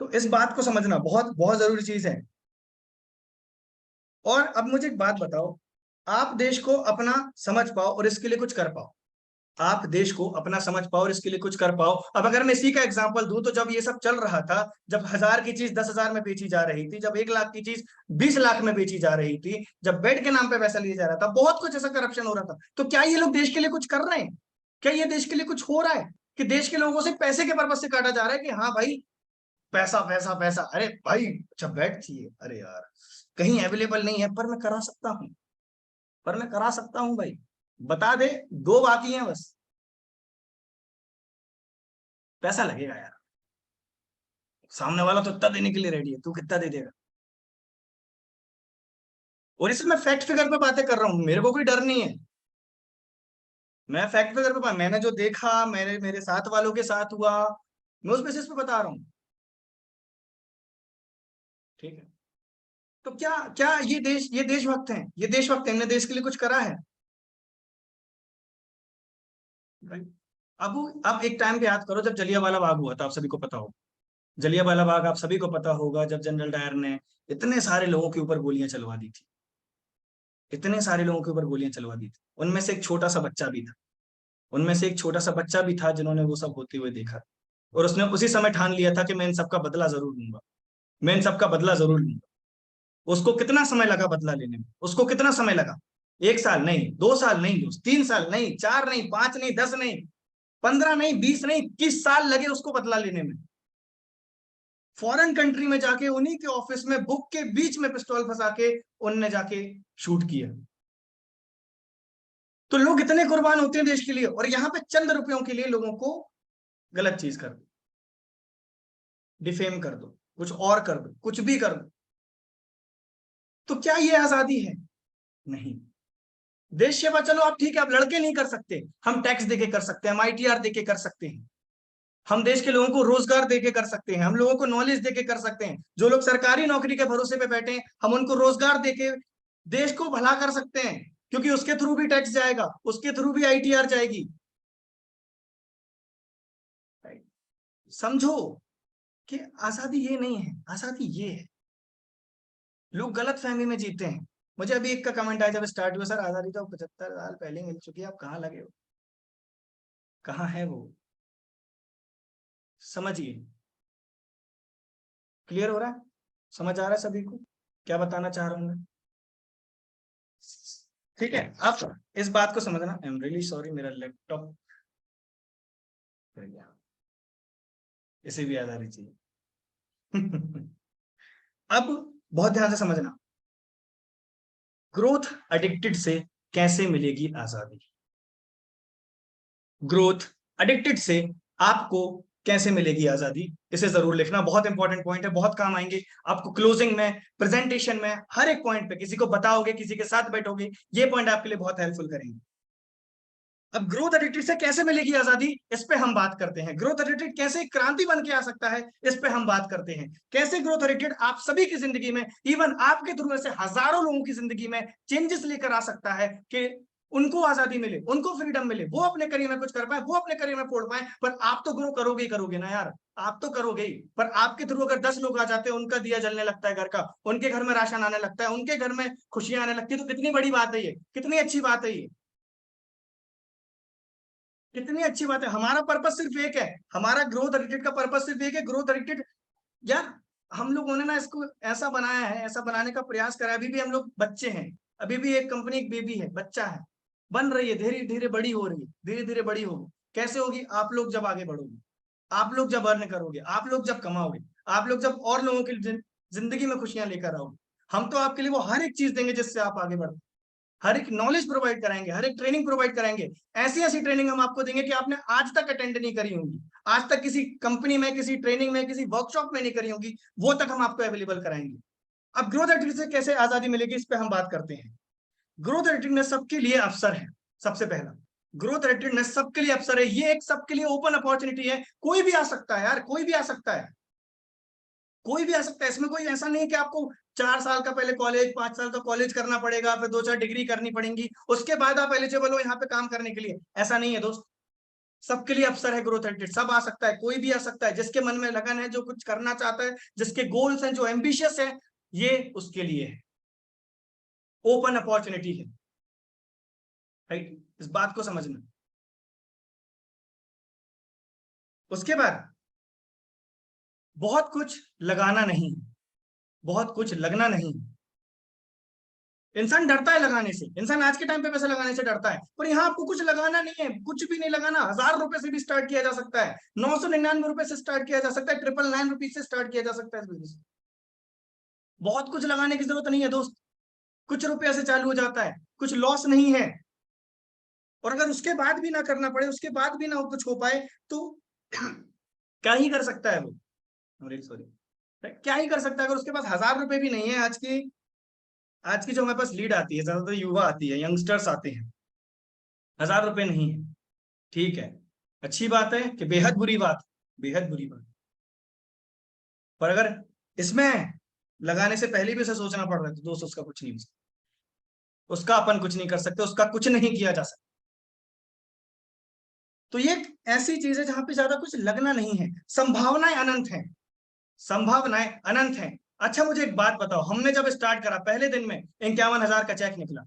तो इस बात को समझना बहुत बहुत जरूरी चीज है। और अब मुझे एक बात बताओ, आप देश को अपना समझ पाओ और इसके लिए कुछ कर पाओ, आप देश को अपना समझ पाओ और इसके लिए कुछ कर पाओ। अब अगर मैं इसी का एग्जांपल दूं, तो जब ये सब चल रहा था, जब 1000 की चीज 10,000 में बेची जा रही थी, जब 1 लाख की चीज 20 लाख में बेची जा रही थी, जब बेड के नाम पे पैसा लिया जा रहा था, बहुत कुछ ऐसा करप्शन हो रहा था, तो क्या ये लोग देश के लिए कुछ कर रहे हैं? क्या ये देश के लिए कुछ हो रहा है कि देश के लोगों से पैसे के पर्पज से काटा जा रहा है कि हाँ भाई पैसा पैसा पैसा? अरे भाई अच्छा बेड चाहिए, अरे यार कहीं अवेलेबल नहीं है, पर मैं करा सकता हूँ, पर मैं करा सकता हूँ भाई, बता दे, 2 बाकी हैं बस। पैसा लगेगा यार, सामने वाला तो इतना देने के लिए रेडी है, तू कितना दे देगा? और इसमें मैं फैक्ट फिगर पे बातें कर रहा हूँ, मेरे को कोई डर नहीं है। मैं फैक्ट फिगर पे मैंने जो देखा, मेरे मेरे साथ वालों के साथ हुआ, मैं उस बेसिस पे बता रहा हूँ। ठीक है, तो क्या क्या ये देशभक्त हैं, ये देशभक्त हैं, इन्होंने देश के लिए कुछ करा है भाई? अब एक टाइम पे याद करो जब जलियांवाला बाग हुआ था, आप सभी को पता होगा। जलियांवाला बाग आप सभी को पता होगा, जब जनरल डायर ने इतने सारे लोगों के ऊपर गोलियां चलवा दी थी, इतने सारे लोगों के ऊपर गोलियां चलवा दी थी, उनमें से एक छोटा सा बच्चा भी था, उनमें से एक छोटा सा बच्चा भी था जिन्होंने वो सब होते हुए देखा। और उसने उसी समय ठान लिया था कि मैं इन सबका बदला जरूर लूंगा, मैं इन सबका बदला जरूर लूंगा। उसको कितना समय लगा बदला लेने में? उसको कितना समय लगा? 1 साल नहीं, 2 साल नहीं दोस्त, 3 साल नहीं, 4 नहीं, 5 नहीं, 10 नहीं, 15 नहीं, 20 नहीं, 21 साल लगे उसको बदला लेने में। फॉरेन कंट्री में जाके उन्हीं के ऑफिस में बुक के बीच में पिस्तौल फंसा के उनने जाके शूट किया। तो लोग इतने कुर्बान होते हैं देश के लिए, और यहाँ पे चंद रुपयों के लिए लोगों को गलत चीज कर दो, डिफेम कर दो, कुछ और कर दो, कुछ भी कर दो। तो क्या ये आजादी है? नहीं। देश सेवा चलो आप ठीक है, आप लड़के नहीं कर सकते, हम टैक्स देके कर सकते हैं, हम आईटीआर देके कर सकते हैं, हम देश के लोगों को रोजगार देके कर सकते हैं, हम लोगों को नॉलेज देके कर सकते हैं, जो लोग सरकारी नौकरी के भरोसे पे बैठे हैं हम उनको रोजगार देके देश को भला कर सकते हैं, क्योंकि उसके थ्रू भी टैक्स जाएगा, उसके थ्रू भी आईटीआर जाएगी। समझो कि आजादी ये नहीं है, आजादी ये है। लोग गलत फहमी में जीते हैं। मुझे अभी एक का कमेंट आया जब स्टार्ट हुआ, सर आजादी तो 75 साल पहले मिल चुकी है, आप कहाँ लगे हो, कहाँ है वो? समझिए, क्लियर हो रहा है? समझ आ रहा है सभी को क्या बताना चाह रहा हूं मैं? ठीक है, अब इस बात को समझना। आई एम रियली सॉरी, मेरा लैपटॉप गिर गया, इसे भी याद आनी चाहिए। अब बहुत ध्यान से समझना, ग्रोथ एडिक्टेड से कैसे मिलेगी आजादी? ग्रोथ एडिक्टेड से आपको कैसे मिलेगी आजादी? इसे जरूर लिखना, बहुत इंपॉर्टेंट पॉइंट है, बहुत काम आएंगे आपको क्लोजिंग में, प्रेजेंटेशन में, हर एक पॉइंट पे किसी को बताओगे, किसी के साथ बैठोगे, ये पॉइंट आपके लिए बहुत हेल्पफुल करेंगे। अब ग्रोथ एडिक्टेड से कैसे मिलेगी आजादी, इस पे हम बात करते हैं। ग्रोथ एडिक्टेड कैसे क्रांति बन के आ सकता है, इस पे हम बात करते हैं। कैसे ग्रोथ एडिक्टेड आप सभी की जिंदगी में, इवन आपके थ्रू ऐसे हजारों लोगों की जिंदगी में चेंजेस लेकर आ सकता है कि उनको आजादी मिले, उनको फ्रीडम मिले, वो अपने करियर में कुछ कर पाए, वो अपने करियर में फोड़ पाए। पर आप तो ग्रो करोगे ही करोगे ना यार, आप तो करोगे ही। पर आपके थ्रू अगर 10 लोग आ जाते हैं, उनका दिया जलने लगता है घर का, उनके घर में राशन आने लगता है, उनके घर में खुशियां आने लगती है, तो कितनी बड़ी बात है ये, कितनी अच्छी बात है ये, कितनी अच्छी बात है। हमारा पर्पस सिर्फ एक है, हमारा ग्रोथ एडिक्टेड का पर्पस सिर्फ एक है, ग्रोथ एडिक्टेड यार। हम लोगों ने ना इसको ऐसा बनाया है, ऐसा बनाने का प्रयास करा है। अभी भी हम लोग बच्चे हैं, अभी भी एक कंपनी, एक बेबी है, बच्चा है, बन रही है, धीरे धीरे बड़ी हो रही है, धीरे धीरे बड़ी होगी। कैसे होगी? आप लोग जब आगे बढ़ोगे, आप लोग जब अर्न करोगे, आप लोग जब कमाओगे, आप लोग जब और लोगों की जिंदगी में खुशियां लेकर आओगे, हम तो आपके लिए वो हर एक चीज देंगे जिससे आप आगे बढ़ो। हर एक नॉलेज प्रोवाइड कराएंगे, हर एक ट्रेनिंग प्रोवाइड कराएंगे। ऐसी ऐसी ट्रेनिंग हम आपको देंगे कि आपने आज तक अटेंड नहीं करी होंगी, आज तक किसी कंपनी में, किसी ट्रेनिंग में, किसी वर्कशॉप में नहीं करी होंगी, वो तक हम आपको अवेलेबल कराएंगे। अब ग्रोथ एडिटिव से कैसे आजादी मिलेगी, इस पे हम बात करते हैं। ग्रोथ एडिटिवनेस सबके लिए अवसर है। सबसे पहला, ग्रोथ एडिटिवनेस सबके लिए अवसर है। ये एक सबके लिए ओपन अपॉर्चुनिटी है। कोई भी आ सकता है यार, कोई भी आ सकता है, कोई भी आ सकता है। इसमें कोई ऐसा नहीं है कि आपको 4 साल का पहले कॉलेज, 5 साल का कॉलेज करना पड़ेगा, फिर 2-4 डिग्री करनी पड़ेंगी, उसके बाद आप एलिजिबल हो यहाँ पे काम करने के लिए। ऐसा नहीं है दोस्त, सबके लिए अवसर है। ग्रोथ एडिट सब आ सकता है, कोई भी आ सकता है, जिसके मन में लगन है, जो कुछ करना चाहता है, जिसके गोल्स हैं, जो एम्बिशियस है, ये उसके लिए है। ओपन अपॉर्चुनिटी है, राइट? इस बात को समझना। उसके बाद बहुत कुछ लगाना नहीं, बहुत कुछ लगना नहीं। इंसान डरता है लगाने से, इंसान आज के टाइम पे पैसे लगाने से डरता है, पर यहाँ आपको कुछ लगाना नहीं है, कुछ भी नहीं लगाना। 1000 रुपए से भी स्टार्ट किया जा सकता है, 999 रुपए से स्टार्ट किया जा सकता है, 999 रुपीज से स्टार्ट किया जा सकता है इस बिजनेस। बहुत कुछ लगाने की जरूरत नहीं है दोस्त, कुछ रुपये से चालू हो जाता है, कुछ लॉस नहीं है। और अगर उसके बाद भी ना करना पड़े, उसके बाद भी ना कुछ हो पाए, तो क्या ही कर सकता है वो? सॉरी, क्या ही कर सकता है? अगर उसके पास 1000 रुपए भी नहीं है, आज की जो हमारे पास लीड आती है, ज्यादातर युवा आती है, यंगस्टर्स आते हैं, 1000 रुपए नहीं है, ठीक है, अच्छी बात है कि बेहद बुरी बात, बेहद बुरी बात। पर अगर इसमें लगाने से पहले भी उसे सोचना पड़ रहा है, तो दोस्त उसका कुछ नहीं हो सकता, उसका अपन कुछ नहीं कर सकते, उसका कुछ नहीं किया जा सकता। तो ये एक ऐसी चीज है जहां पे ज्यादा कुछ लगना नहीं है, संभावनाएं अनंत हैं, संभावनाएं अनंत हैं। अच्छा मुझे एक बात बताओ, हमने जब स्टार्ट करा, पहले दिन में 51,000 का चेक निकला,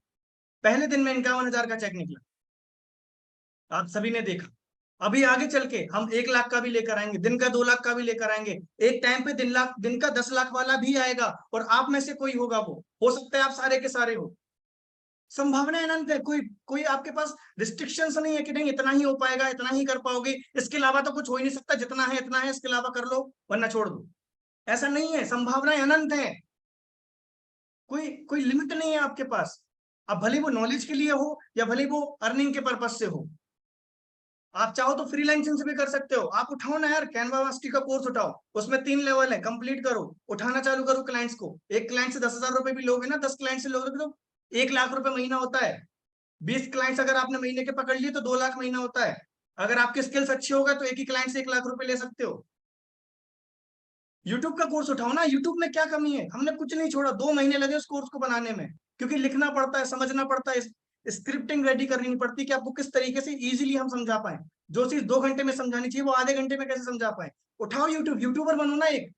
पहले दिन में 51,000 का चेक निकला, आप सभी ने देखा। अभी आगे चल के हम 1 लाख का भी लेकर आएंगे, दिन का 2 लाख का भी लेकर आएंगे, एक टाइम पे दिन का 10 लाख वाला भी आएगा, और आप में से कोई होगा, वो हो सकता है आप सारे के सारे हो। संभावना अनंत है, कोई कोई आपके पास रिस्ट्रिक्शंस नहीं है कि नहीं इतना ही हो पाएगा, इतना ही कर पाओगे, इसके अलावा तो कुछ हो ही नहीं सकता, जितना है इतना है, इसके अलावा कर लो वरना छोड़ दो। ऐसा नहीं है, संभावनाएं अनंत है, कोई कोई लिमिट नहीं है आपके पास। अब भले वो नॉलेज के लिए हो या भले वो अर्निंग के पर्पज से हो, आप चाहो तो फ्रीलांसिंग से भी कर सकते हो। आप उठाओ ना यार, कैनवा मास्टरी का कोर्स उठाओ, उसमें 3 लेवल है, कंप्लीट करो, उठाना चालू करो क्लाइंट्स को। एक क्लाइंट से 10,000 रुपए भी लोगे ना, 10 क्लाइंट से लोगे तो 1 लाख रुपए महीना होता है। 20 क्लाइंट्स अगर आपने महीने के पकड़ लिए तो 2 लाख महीना होता है। अगर आपके स्किल्स अच्छे हो गए तो एक ही क्लाइंट से 1 लाख रुपए ले सकते हो। यूट्यूब का कोर्स उठाओ ना, यूट्यूब में क्या कमी है? हमने कुछ नहीं छोड़ा, 2 महीने लगे उस कोर्स को बनाने में, क्योंकि लिखना पड़ता है, समझना पड़ता है, स्क्रिप्टिंग रेडी करनी पड़ती है कि आपको किस तरीके से इजीली हम समझा पाए। जो चीज 2 घंटे में समझानी चाहिए वो आधे घंटे में कैसे समझा पाए। उठाओ यूट्यूब, यूट्यूबर बनो ना, एक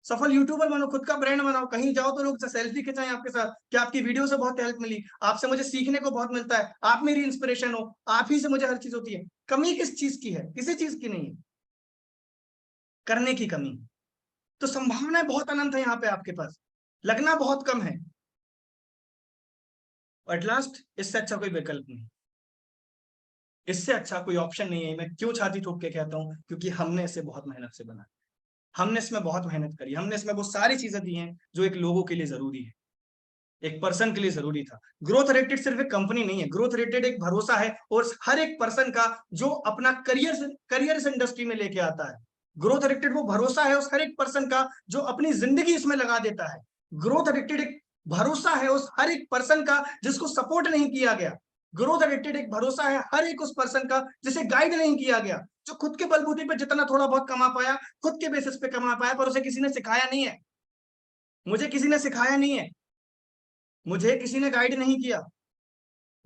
सफल यूट्यूबर बनो, खुद का ब्रांड बनाओ, कहीं जाओ तो लोग सेल्फी खिंचाएं आपके साथ कि आपकी वीडियो से बहुत हेल्प मिली, आपसे मुझे सीखने को बहुत मिलता है, आप मेरी इंस्पिरेशन हो, आप ही से मुझे हर चीज होती है। कमी किस चीज की है? किसी चीज की नहीं है, करने की कमी। तो संभावनाएं बहुत अनंत है यहाँ पे आपके पास, लगना बहुत कम है। और एट लास्ट, इससे अच्छा कोई विकल्प नहीं, इससे अच्छा कोई ऑप्शन नहीं है। मैं क्यों छाती ठोक के कहता हूँ? क्योंकि हमने इसे बहुत मेहनत से बनाया, हमने इसमें बहुत मेहनत करी, हमने इसमें वो सारी चीजें दी हैं जो एक लोगों के लिए जरूरी है, एक पर्सन के लिए जरूरी था। ग्रोथ रेटेड सिर्फ एक कंपनी नहीं है, ग्रोथ रेटेड एक भरोसा है, और हर एक पर्सन का जो अपना करियर इस इंडस्ट्री में लेके आता है। ग्रोथ रेटेड वो भरोसा है उस हर एक पर्सन का जो अपनी जिंदगी इसमें लगा देता है। ग्रोथ रेटेड एक भरोसा है उस हर एक पर्सन का जिसको सपोर्ट नहीं किया गया। ग्रोथ रेटेड एक भरोसा है हर एक उस पर्सन का जिसे गाइड नहीं किया गया, जो खुद के बलबूते पे जितना थोड़ा बहुत कमा पाया, खुद के बेसिस पे कमा पाया, पर उसे किसी ने सिखाया नहीं है। मुझे किसी ने सिखाया नहीं है, मुझे किसी ने गाइड नहीं किया,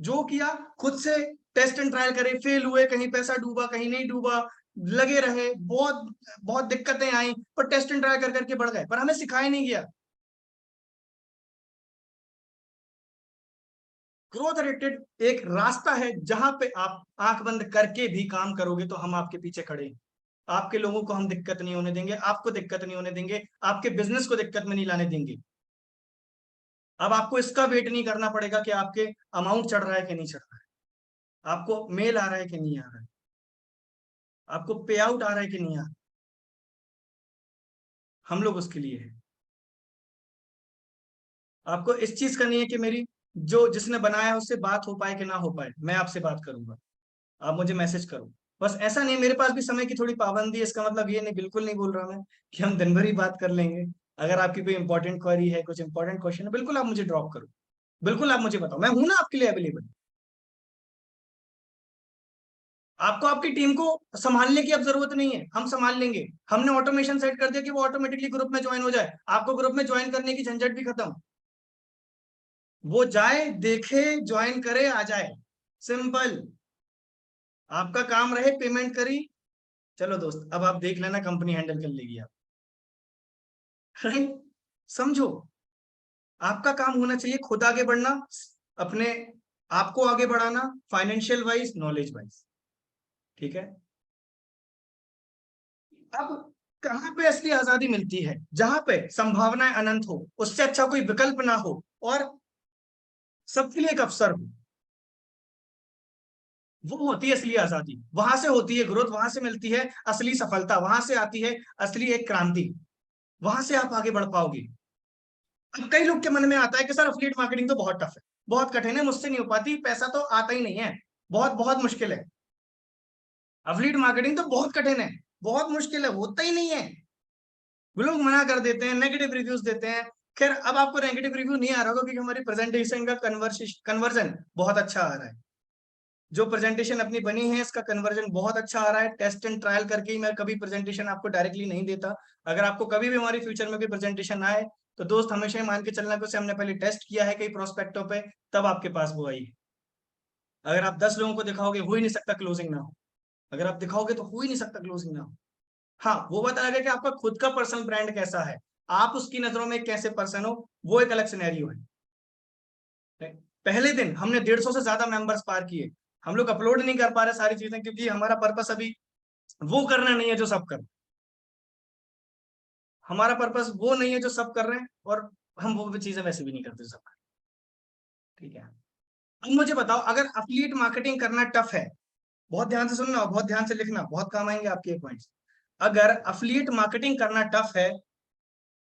जो किया खुद से टेस्ट एंड ट्रायल करे, फेल हुए, कहीं पैसा डूबा, कहीं नहीं डूबा, लगे रहे, बहुत बहुत दिक्कतें आई, पर टेस्ट एंड ट्रायल कर करके बढ़ गए, पर हमें सिखाया नहीं गया। ग्रोथ रेटेड एक रास्ता है जहां पे आप आंख बंद करके भी काम करोगे तो हम आपके पीछे खड़े हैं। आपके लोगों को हम दिक्कत नहीं होने देंगे, आपको दिक्कत नहीं होने देंगे, आपके बिजनेस को दिक्कत में नहीं लाने देंगे। अब आपको इसका वेट नहीं करना पड़ेगा कि आपके अमाउंट चढ़ रहा है कि नहीं चढ़ रहा है, आपको मेल आ रहा है कि नहीं आ रहा है, आपको पे आउट आ रहा है कि नहीं आ रहा है। हम लोग उसके लिए है। आपको इस चीज का नहीं है कि मेरी जो जिसने बनाया है उससे बात हो पाए कि ना हो पाए, मैं आपसे बात करूंगा, आप मुझे मैसेज करो। बस ऐसा नहीं, मेरे पास भी समय की थोड़ी पाबंदी है, इसका मतलब ये नहीं, बिल्कुल नहीं बोल रहा मैं कि हम दिन भर ही बात कर लेंगे। अगर आपकी कोई इंपॉर्टेंट क्वेरी है, कुछ इंपॉर्टेंट क्वेश्चन है, बिल्कुल आप मुझे ड्रॉप करो, बिल्कुल आप मुझे बताओ, मैं हूं ना आपके लिए अवेलेबल। आपको आपकी टीम को संभालने की अब जरूरत नहीं है, हम संभाल लेंगे। हमने ऑटोमेशन सेट कर दिया कि वो ऑटोमेटिकली ग्रुप में ज्वाइन हो जाए, आपको ग्रुप में ज्वाइन करने की झंझट भी खत्म। वो जाए, देखे, ज्वाइन करे, आ जाए, सिंपल। आपका काम रहे पेमेंट करी, चलो दोस्त अब आप देख लेना, कंपनी हैंडल कर लेगी आप। राइट, समझो, आपका काम होना चाहिए खुद आगे बढ़ना, अपने आपको आगे बढ़ाना, फाइनेंशियल वाइज, नॉलेज वाइज। ठीक है। अब कहाँ पे असली आजादी मिलती है? जहां पे संभावनाएं अनंत हो, उससे अच्छा कोई विकल्प ना हो, और सबके लिए एक अवसर हो, वो होती है असली आजादी। वहां से होती है ग्रोथ, वहां से मिलती है असली सफलता, वहां से आती है असली एक क्रांति, वहां से आप आगे बढ़ पाओगे। अब कई लोग के मन में आता है कि सर अफिलिएट मार्केटिंग तो बहुत टफ है, बहुत कठिन है, मुझसे नहीं हो पाती, पैसा तो आता ही नहीं है, बहुत बहुत मुश्किल है। अफिलिएट मार्केटिंग तो बहुत कठिन है, बहुत मुश्किल है, होता ही नहीं है। वो लोग मना कर देते हैं, नेगेटिव रिव्यूज देते हैं। खैर, अब आपको नेगेटिव रिव्यू नहीं आ रहा होगा क्योंकि हमारी प्रेजेंटेशन का कन्वर्जन बहुत अच्छा आ रहा है। जो प्रेजेंटेशन अपनी बनी है इसका कन्वर्जन बहुत अच्छा आ रहा है। टेस्ट एंड ट्रायल करके ही मैं कभी प्रेजेंटेशन आपको डायरेक्टली नहीं देता। अगर आपको कभी भी हमारी फ्यूचर में कोई प्रेजेंटेशन आए तो दोस्त हमेशा ही मान के चलना कि उसे हमने पहले टेस्ट किया है कई प्रोस्पेक्टों पे, तब आपके पास वो आई है। अगर आप 10 लोगों को दिखाओगे, हो ही नहीं सकता क्लोजिंग ना हो। अगर आप दिखाओगे तो हो ही नहीं सकता क्लोजिंग ना हो। हाँ, वो बता गया कि आपका खुद का पर्सनल ब्रांड कैसा है, आप उसकी नजरों में कैसे पर्सन हो, वो एक अलग सिनेरियो है। पहले दिन हमने 150 से ज्यादा मेंबर्स पार किए। हम लोग अपलोड नहीं कर पा रहे सारी चीजें क्योंकि हमारा पर्पस अभी वो करना नहीं है जो सब कर, हमारा पर्पस वो नहीं है जो सब कर रहे हैं, और हम वो भी चीजें वैसे भी नहीं करते सब। ठीक है। अब मुझे बताओ, अगर अफिलिएट मार्केटिंग करना टफ है, बहुत ध्यान से सुनना और बहुत ध्यान से लिखना, बहुत काम आएंगे आपके ये पॉइंट्स। अगर अफिलिएट मार्केटिंग करना टफ है,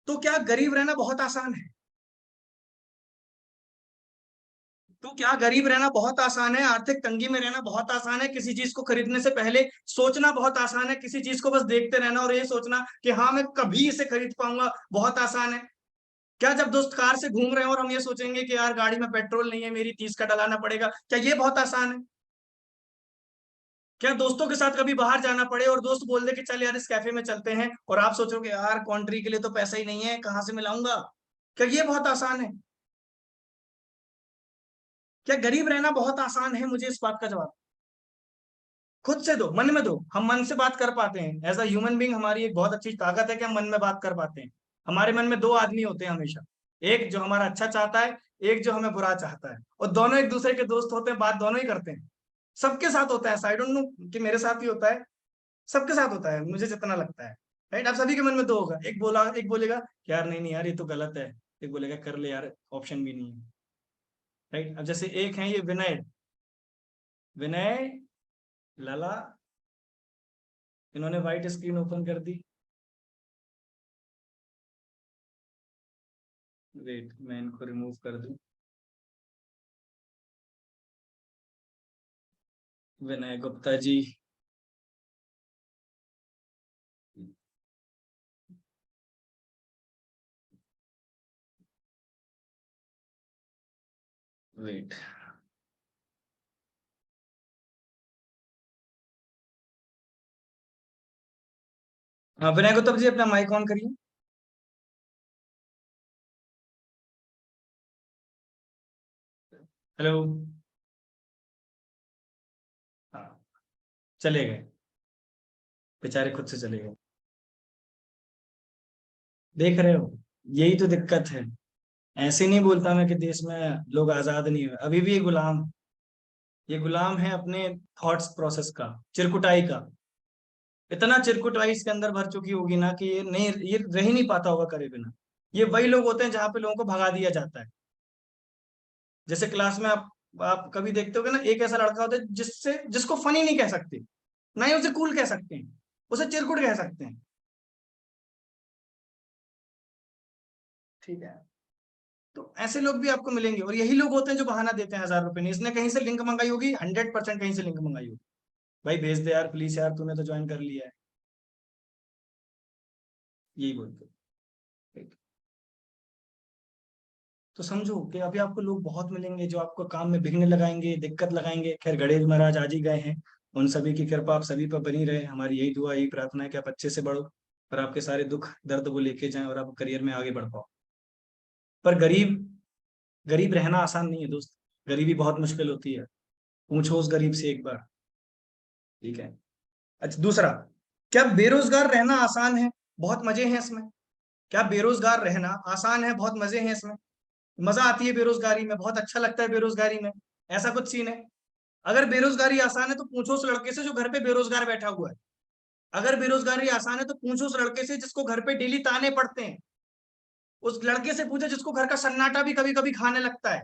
तो क्या गरीब रहना बहुत आसान है? तो क्या गरीब रहना बहुत आसान है? आर्थिक तंगी में रहना बहुत आसान है? किसी चीज को खरीदने से पहले सोचना बहुत आसान है? किसी चीज को बस देखते रहना और ये सोचना कि हाँ मैं कभी इसे खरीद पाऊंगा, बहुत आसान है? क्या जब दोस्त कार से घूम रहे हैं और हम ये सोचेंगे कि यार गाड़ी में पेट्रोल नहीं है, मेरी 30 का डलाना पड़ेगा, क्या ये बहुत आसान है? क्या दोस्तों के साथ कभी बाहर जाना पड़े और दोस्त बोल दे कि चल यार इस कैफे में चलते हैं, और आप सोचोगे यार कॉन्ट्री के लिए तो पैसा ही नहीं है, कहाँ से मिलाऊंगा? क्या ये बहुत आसान है? क्या गरीब रहना बहुत आसान है? मुझे इस बात का जवाब खुद से दो, मन में दो। हम मन से बात कर पाते हैं, एज अ ह्यूमन बीइंग हमारी एक बहुत अच्छी ताकत है कि हम मन में बात कर पाते हैं। हमारे मन में दो आदमी होते हैं हमेशा, एक जो हमारा अच्छा चाहता है, एक जो हमें बुरा चाहता है, और दोनों एक दूसरे के दोस्त होते हैं, बात दोनों ही करते हैं। सबके साथ होता है, आई डोंट नो कि मेरे साथ ही होता है, सबके साथ होता है मुझे जितना लगता है। राइट, आप सभी के मन में दो होगा, एक बोलेगा कि यार नहीं नहीं यार ये तो गलत है, एक बोलेगा कर ले यार, ऑप्शन भी नहीं है। राइट, अब जैसे एक है ये विनय, विनय, लला, इन्होंने व्हाइट स्क्रीन ओपन कर दी। वेट, मैं इनको रिमूव कर दूं। विनय गुप्ता जी, वेट, हाँ विनय गुप्ता जी अपना माइक ऑन करिए। हेलो। हाँ, चले गए, बेचारे खुद से चले गए। देख रहे हो, यही तो दिक्कत है। ऐसे नहीं बोलता मैं कि देश में लोग आजाद नहीं हुए, अभी भी ये गुलाम है अपने थॉट्स प्रोसेस का, चिरकुटाई का। इतना चिरकुटाई इसके अंदर भर चुकी होगी ना कि ये नहीं, ये रह ही नहीं पाता होगा करे बिना। ये वही लोग होते हैं जहाँ पे लोगों को भगा दिया जाता है। जैसे क्लास में आप कभी देखते होगे ना, एक ऐसा लड़का होता है जिसको फनी नहीं कह सकते, ना ही उसे कूल कह सकते हैं, उसे चिरकुट कह सकते हैं। ठीक है। तो ऐसे लोग भी आपको मिलेंगे, और यही लोग होते हैं जो बहाना देते हैं 1000 रुपए नहीं, इसने कहीं से लिंक मंगाई होगी, 100% कहीं से लिंक मंगाई होगी, भाई भेज दे यार प्लीज यार, तूने तो ज्वाइन कर लिया है, यही बोलते हैं। ठीक। तो समझो कि अभी आपको लोग बहुत मिलेंगे जो आपको काम में विघ्न लगाएंगे, दिक्कत लगाएंगे। खैर गणेश महाराज आज ही गए हैं, उन सभी की कृपा आप सभी पर बनी रहे, हमारी यही दुआ, यही प्रार्थना है कि आप अच्छे से बढ़ो और आपके सारे दुख दर्द वो लेके जाएं और आप करियर में आगे बढ़ पाओ। पर गरीब गरीब रहना आसान नहीं है दोस्त, गरीबी बहुत मुश्किल होती है, पूछो उस गरीब से एक बार। ठीक है। अच्छा दूसरा, क्या बेरोजगार रहना आसान है? बहुत मजे हैं इसमें। क्या बेरोजगार रहना आसान है? बहुत मजे हैं इसमें। मजा आती है बेरोजगारी में, बहुत अच्छा लगता है बेरोजगारी में, ऐसा कुछ सीन है। अगर बेरोजगारी आसान है तो पूछो उस लड़के से जो घर पे बेरोजगार बैठा हुआ है। अगर बेरोजगारी आसान है तो पूछो उस लड़के से जिसको घर पे डेली ताने पड़ते हैं। उस लड़के से पूछो जिसको घर का सन्नाटा भी कभी कभी खाने लगता है।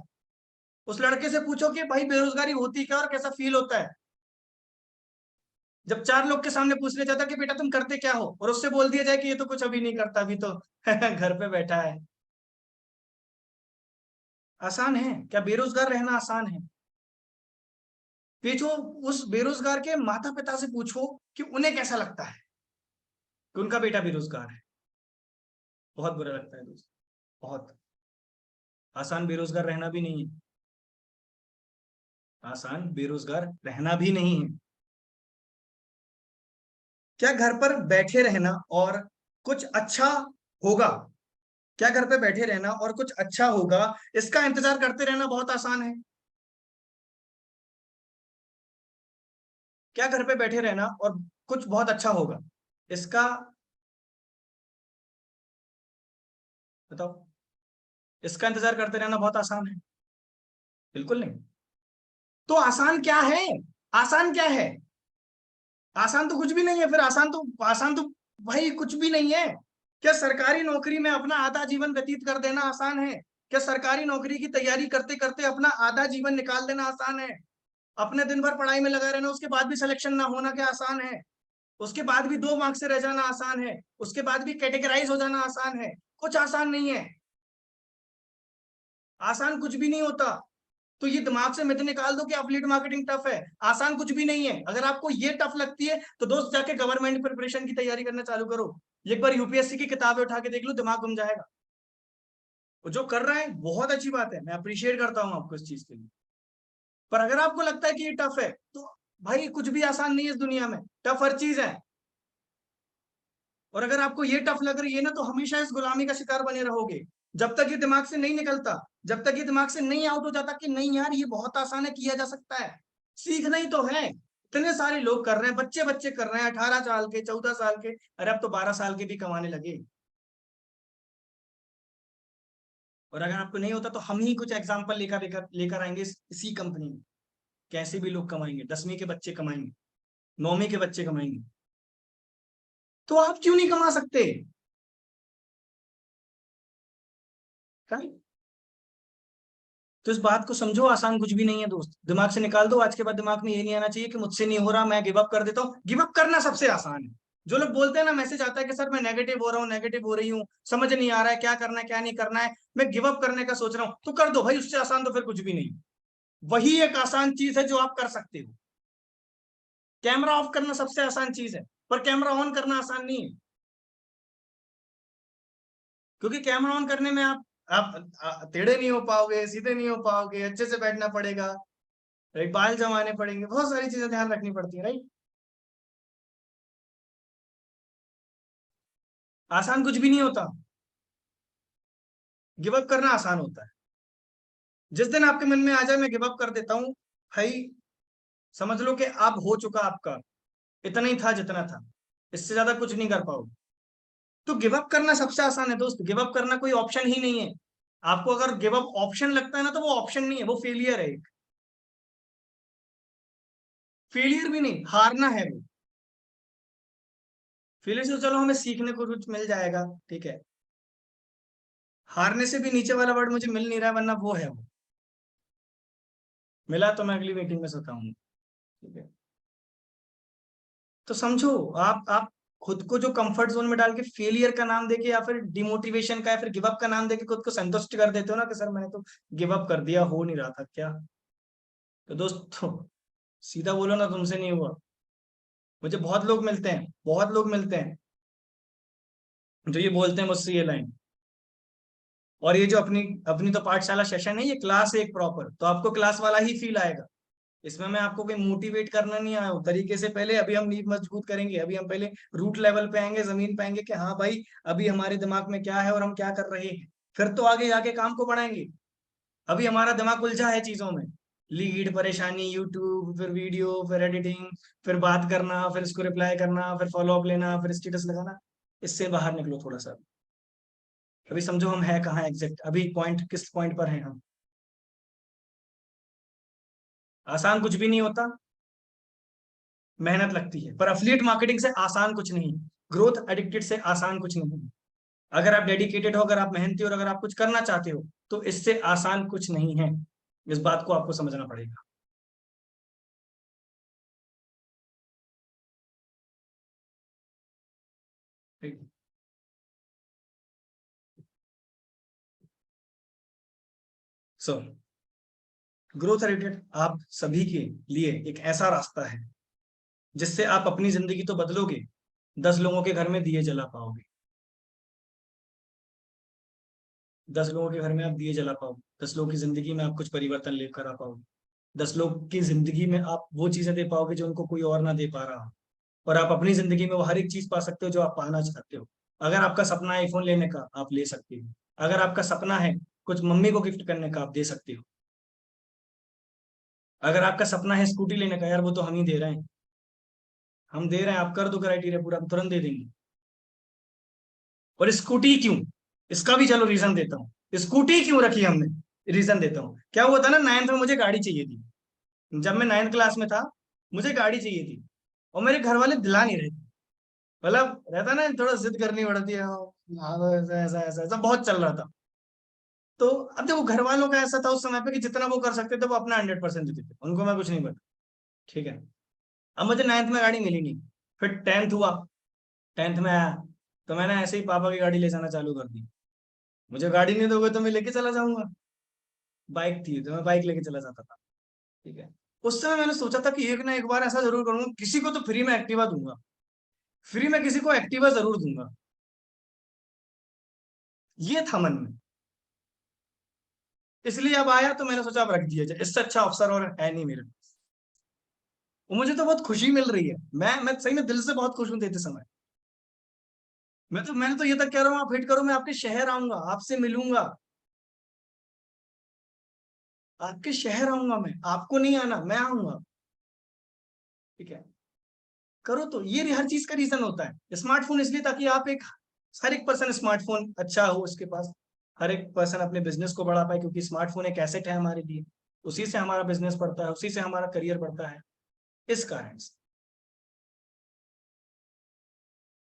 उस लड़के से पूछो कि भाई बेरोजगारी होती क्या और कैसा फील होता है। जब चार लोग के सामने पूछ लिया जाता है कि बेटा तुम करते क्या हो, और उससे बोल दिया जाए कि ये तो कुछ अभी नहीं करता, अभी तो घर पे बैठा है। आसान है? क्या बेरोजगार रहना आसान है? पूछो उस बेरोजगार के माता पिता से, पूछो कि उन्हें कैसा लगता है कि उनका बेटा बेरोजगार है। बहुत बुरा लगता है दोस्त, बहुत। आसान बेरोजगार रहना भी नहीं है, आसान बेरोजगार रहना भी नहीं है। क्या घर पर बैठे रहना और कुछ अच्छा होगा, क्या घर पे बैठे रहना और कुछ अच्छा होगा इसका इंतजार करते रहना बहुत आसान है? क्या घर पे बैठे रहना और कुछ बहुत अच्छा होगा, इसका बताओ, इसका इंतजार करते रहना बहुत आसान है? बिल्कुल नहीं। तो आसान क्या है? आसान क्या है? आसान तो कुछ भी नहीं है। फिर आसान तो भाई कुछ भी नहीं है। क्या सरकारी नौकरी में अपना आधा जीवन व्यतीत कर देना आसान है? क्या सरकारी नौकरी की तैयारी करते करते अपना आधा जीवन निकाल देना आसान है? अपने दिन भर पढ़ाई में लगा रहना, उसके बाद भी सिलेक्शन ना होना क्या आसान है? उसके बाद भी 2 मार्क्स से रह जाना आसान है? उसके बाद भी कैटेगराइज हो जाना आसान है? कुछ आसान नहीं है। आसान कुछ भी नहीं होता। तो ये दिमाग से मिथ निकाल दो कि एफिलिएट मार्केटिंग टफ है। आसान कुछ भी नहीं है। अगर आपको ये टफ लगती है तो दोस्त जाके गवर्नमेंट प्रिपरेशन की तैयारी करना चालू करो। एक बार यूपीएससी की किताबें उठा के देख लो, दिमाग घूम जाएगा। वो जो कर रहे हैं बहुत अच्छी बात है, मैं अप्रिशिएट करता हूँ आपको इस चीज के लिए। पर अगर आपको लगता है कि ये टफ है तो भाई कुछ भी आसान नहीं है इस दुनिया में, टफ हर चीज है। और अगर आपको ये टफ लग रही है ना तो हमेशा इस गुलामी का शिकार बने रहोगे, जब तक ये दिमाग से नहीं निकलता, जब तक ये दिमाग से नहीं आउट हो जाता कि नहीं यार ये बहुत आसान है, किया जा सकता है। सीखना ही तो है। इतने सारे लोग कर रहे हैं, बच्चे बच्चे कर रहे हैं, 18 साल के, 14 साल के, अरे अब तो 12 साल के भी कमाने लगे। और अगर आपको नहीं होता तो हम ही कुछ एग्जाम्पल लेकर लेकर लेकर आएंगे इसी कंपनी में, कैसे भी लोग कमाएंगे, 10वीं के बच्चे कमाएंगे, 9वीं के बच्चे कमाएंगे। तो आप क्यों नहीं कमा सकते? Right? तो इस बात को समझो, आसान कुछ भी नहीं है दोस्त, दिमाग से निकाल दो। आज के बाद दिमाग में ये नहीं आना चाहिए कि मुझसे नहीं हो रहा, मैं गिव अप कर देता हूँ। गिव अप करना सबसे आसान है। जो लोग बोलते हैं ना, मैसेज आता है कि सर मैं नेगेटिव हो रहा हूँ, नेगेटिव हो रही हूँ, समझ नहीं आ रहा है क्या करना है क्या नहीं करना है, मैं गिव अप करने का सोच रहा हूँ, तो कर दो भाई, उससे आसान तो फिर कुछ भी नहीं। वही एक आसान चीज है जो आप कर सकते हो। कैमरा ऑफ करना सबसे आसान चीज है, पर कैमरा ऑन करना आसान नहीं है। क्योंकि कैमरा ऑन करने में आप टेढ़े नहीं हो पाओगे, सीधे नहीं हो पाओगे, अच्छे से बैठना पड़ेगा, राइट, बाल जमाने पड़ेंगे, बहुत सारी चीजें ध्यान रखनी पड़ती है, राइट। आसान कुछ भी नहीं होता, गिव अप करना आसान होता है। जिस दिन आपके मन में आ जाए मैं गिव अप कर देता हूँ, भाई समझ लो कि आप हो चुका आपका, इतना ही था जितना था, इससे ज्यादा कुछ नहीं कर पाओगे। तो गिव अप करना सबसे आसान है दोस्त, गिव अप करना कोई ऑप्शन ही नहीं है। आपको अगर गिव अप ऑप्शन लगता है ना तो वो ऑप्शन नहीं है, वो फेलियर है एक। फेलियर भी नहीं, हारना है वो। फेलियर से तो चलो हमें सीखने को कुछ मिल जाएगा, ठीक है। हारने से भी नीचे वाला वर्ड मुझे मिल नहीं रहा है, वरना वो है वो। मिला तो मैं अगली मीटिंग में बताऊंगा, ठीक है। तो समझो, आप खुद को जो कंफर्ट जोन में डाल के फेलियर का नाम देके या फिर डिमोटिवेशन का या फिर गिव अप का नाम देके खुद को संतुष्ट कर देते हो ना कि सर मैंने तो गिव अप कर दिया, हो नहीं रहा था क्या। तो दोस्तों, सीधा बोलो ना, तुमसे नहीं हुआ। मुझे बहुत लोग मिलते हैं, बहुत लोग मिलते हैं जो ये बोलते हैं मुझसे ये लाइन। और ये जो अपनी अपनी तो पाठशाला सेशन है, ये क्लास है एक प्रॉपर, तो आपको क्लास वाला ही फील आएगा। इसमें मैं आपको कोई मोटिवेट करना नहीं आया हूँ तरीके से। पहले अभी हम नींव मजबूत करेंगे, अभी हम पहले रूट लेवल पे आएंगे, जमीन पे आएंगे कि हाँ भाई अभी हमारे दिमाग में क्या है और हम क्या कर रहे हैं। फिर तो आगे जाके काम को बढ़ाएंगे। अभी हमारा दिमाग उलझा है चीजों में, लीड, परेशानी, यूट्यूब, फिर वीडियो, फिर एडिटिंग, फिर बात करना, फिर इसको रिप्लाई करना, फिर फॉलो अप लेना, फिर स्टेटस लगाना। इससे बाहर निकलो थोड़ा सा। अभी समझो हम है कहाँ एग्जैक्ट, अभी पॉइंट किस पॉइंट पर हैं हम। आसान कुछ भी नहीं होता, मेहनत लगती है, पर अफिलिएट मार्केटिंग से आसान कुछ नहीं। ग्रोथ एडिक्टेड से आसान कुछ नहीं। अगर आप डेडिकेटेड हो, अगर आप मेहनती हो और अगर आप कुछ करना चाहते हो, तो इससे आसान कुछ नहीं है। इस बात को आपको समझना पड़ेगा। ठीक। सो ग्रोथ एडिक्टेड आप सभी के लिए एक ऐसा रास्ता है जिससे आप अपनी जिंदगी तो बदलोगे, 10 लोगों के घर में दिए जला पाओगे। 10 लोगों के घर में आप दिए जला पाओगे, 10 लोगों की जिंदगी में आप कुछ परिवर्तन लेकर आ पाओगे। 10 लोग की जिंदगी में आप वो चीजें दे पाओगे जो उनको कोई और ना दे पा रहा हो। और आप अपनी जिंदगी में वो हर एक चीज पा सकते हो जो आप पाना चाहते हो। अगर आपका सपना है आईफोन लेने का, आप ले सकते हो। अगर आपका सपना है कुछ मम्मी को गिफ्ट करने का, आप दे सकते हो। अगर आपका सपना है स्कूटी लेने का, यार वो तो हम ही दे रहे हैं, हम दे रहे हैं, आप कर दो क्राइटेरिया पूरा, हम तुरंत दे देंगे। और स्कूटी क्यों, इसका भी चलो रीजन देता हूँ। स्कूटी क्यों रखी हमने, रीजन देता हूँ। क्या हुआ था ना, 9th में मुझे गाड़ी चाहिए थी। जब मैं 9th क्लास में था, मुझे गाड़ी चाहिए थी, और मेरे घर वाले दिला नहीं रहे थे। मतलब रहता ना, थोड़ा जिद करनी पड़ती है, हाँ तो ऐसा ऐसा ऐसा ऐसा बहुत चल रहा था। तो अब देखो, घर वालों का ऐसा था उस समय पे कि जितना वो कर सकते थे वो अपना 100% देते थे, उनको मैं कुछ नहीं बता, ठीक है। अब मुझे 9th में गाड़ी मिली नहीं। फिर 10th हुआ, 10th में आया, तो मैंने ऐसे ही पापा की गाड़ी ले जाना चालू कर दी। मुझे गाड़ी नहीं दोगे तो मैं लेके चला जाऊंगा। बाइक थी तो मैं बाइक लेके चला जाता था, ठीक है। उस समय मैंने सोचा था कि एक ना एक बार ऐसा जरूर करूंगा, किसी को तो फ्री में एक्टिवा दूंगा, फ्री में किसी को एक्टिवा जरूर दूंगा। ये था मन में। इसलिए अब आया तो मैंने सोचा अब रख दिया जाए, इससे अच्छा अवसर और है नहीं मेरे पास। वो मुझे तो बहुत खुशी मिल रही है, मैं सही में दिल से बहुत खुश हूँ देते समय। मैंने तो ये तक कह रहा हूँ, आप हिट करो, मैं आपके शहर आऊंगा, आपसे मिलूंगा। आपके शहर आऊंगा मैं, आपको नहीं आना, मैं आऊंगा, ठीक है। करो तो, ये हर चीज का रीजन होता है। स्मार्टफोन इसलिए ताकि आप एक, हर एक पर्सन स्मार्टफोन अच्छा हो उसके पास, हर एक पर्सन अपने बिजनेस को बढ़ा पाए, क्योंकि स्मार्टफोन एक एसेट है हमारे लिए। उसी से हमारा बिजनेस बढ़ता है, उसी से हमारा करियर बढ़ता है, इस कारण से।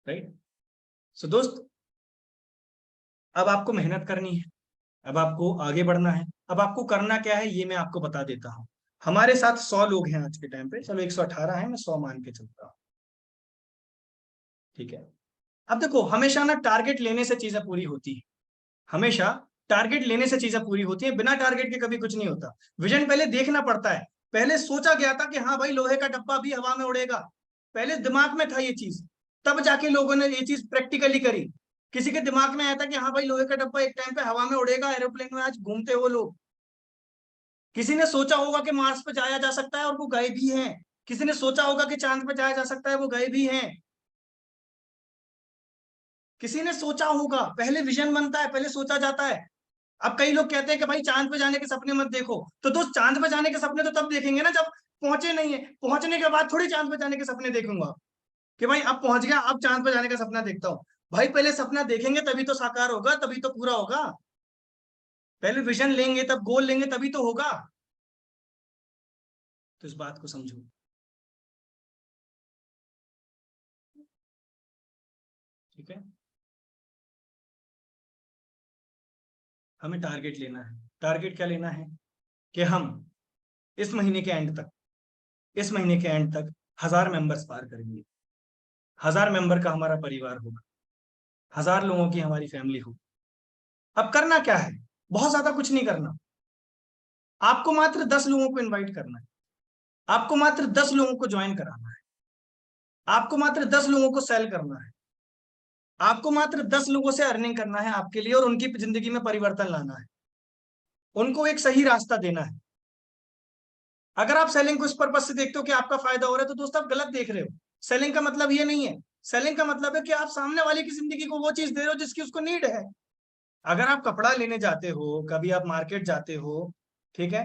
राइट। सो दोस्त, अब आपको मेहनत करनी है, अब आपको आगे बढ़ना है। अब आपको करना क्या है ये मैं आपको बता देता हूँ। हमारे साथ 100 लोग हैं आज के टाइम पे, चलो 118 है, मैं 100 मान के चलता हूँ, ठीक है। अब देखो, हमेशा ना टारगेट लेने से चीजें पूरी होती है। हमेशा टारगेट लेने से चीजें पूरी होती है, बिना टारगेट के कभी कुछ नहीं होता। विजन पहले देखना पड़ता है। पहले सोचा गया था कि हाँ भाई लोहे का डब्बा भी हवा में उड़ेगा, पहले दिमाग में था ये चीज, तब जाके लोगों ने ये चीज प्रैक्टिकली करी। किसी के दिमाग में आया था कि हाँ भाई लोहे का डब्बा एक टाइम पे हवा में उड़ेगा, एरोप्लेन में आज घूमते हो लोग। किसी ने सोचा होगा कि मार्स पे जाया जा सकता है और वो गए भी हैं। किसी ने सोचा होगा कि चांद पे जाया जा सकता है, वो गए भी हैं। किसी ने सोचा होगा, पहले विजन बनता है, पहले सोचा जाता है। अब कई लोग कहते हैं कि भाई चांद पे जाने के सपने मत देखो, तो दोस्त चांद पे जाने के सपने तो तब देखेंगे ना जब पहुंचे नहीं है। पहुंचने के बाद थोड़ी चांद पे जाने के सपने देखूंगा कि भाई अब पहुंच गया, अब चांद पे जाने का सपना देखता हूँ। भाई पहले सपना देखेंगे तभी तो साकार होगा, तभी तो पूरा होगा। पहले विजन लेंगे, तब गोल लेंगे, तभी तो होगा। तो इस बात को समझो। ठीक है, हमें टारगेट लेना है। टारगेट क्या लेना है कि हम इस महीने के एंड तक, इस महीने के एंड तक 1000 मेंबर्स पार करेंगे। 1000 मेंबर का हमारा परिवार होगा, 1000 लोगों की हमारी फैमिली होगी। अब करना क्या है, बहुत ज्यादा कुछ नहीं करना। आपको मात्र 10 लोगों को इनवाइट करना है, आपको मात्र 10 लोगों को ज्वाइन कराना है, आपको मात्र 10 लोगों को सेल करना है, आपको मात्र 10 लोगों से अर्निंग करना है आपके लिए, और उनकी जिंदगी में परिवर्तन लाना है, उनको एक सही रास्ता देना है। अगर आप सेलिंग को इस पर्पज से देखते हो कि आपका फायदा हो रहा है, तो दोस्त आप गलत देख रहे हो। सेलिंग का मतलब ये नहीं है। सेलिंग का मतलब है कि आप सामने वाले की जिंदगी को वो चीज दे रहे हो जिसकी उसको नीड है। अगर आप कपड़ा लेने जाते हो, कभी आप मार्केट जाते हो, ठीक है,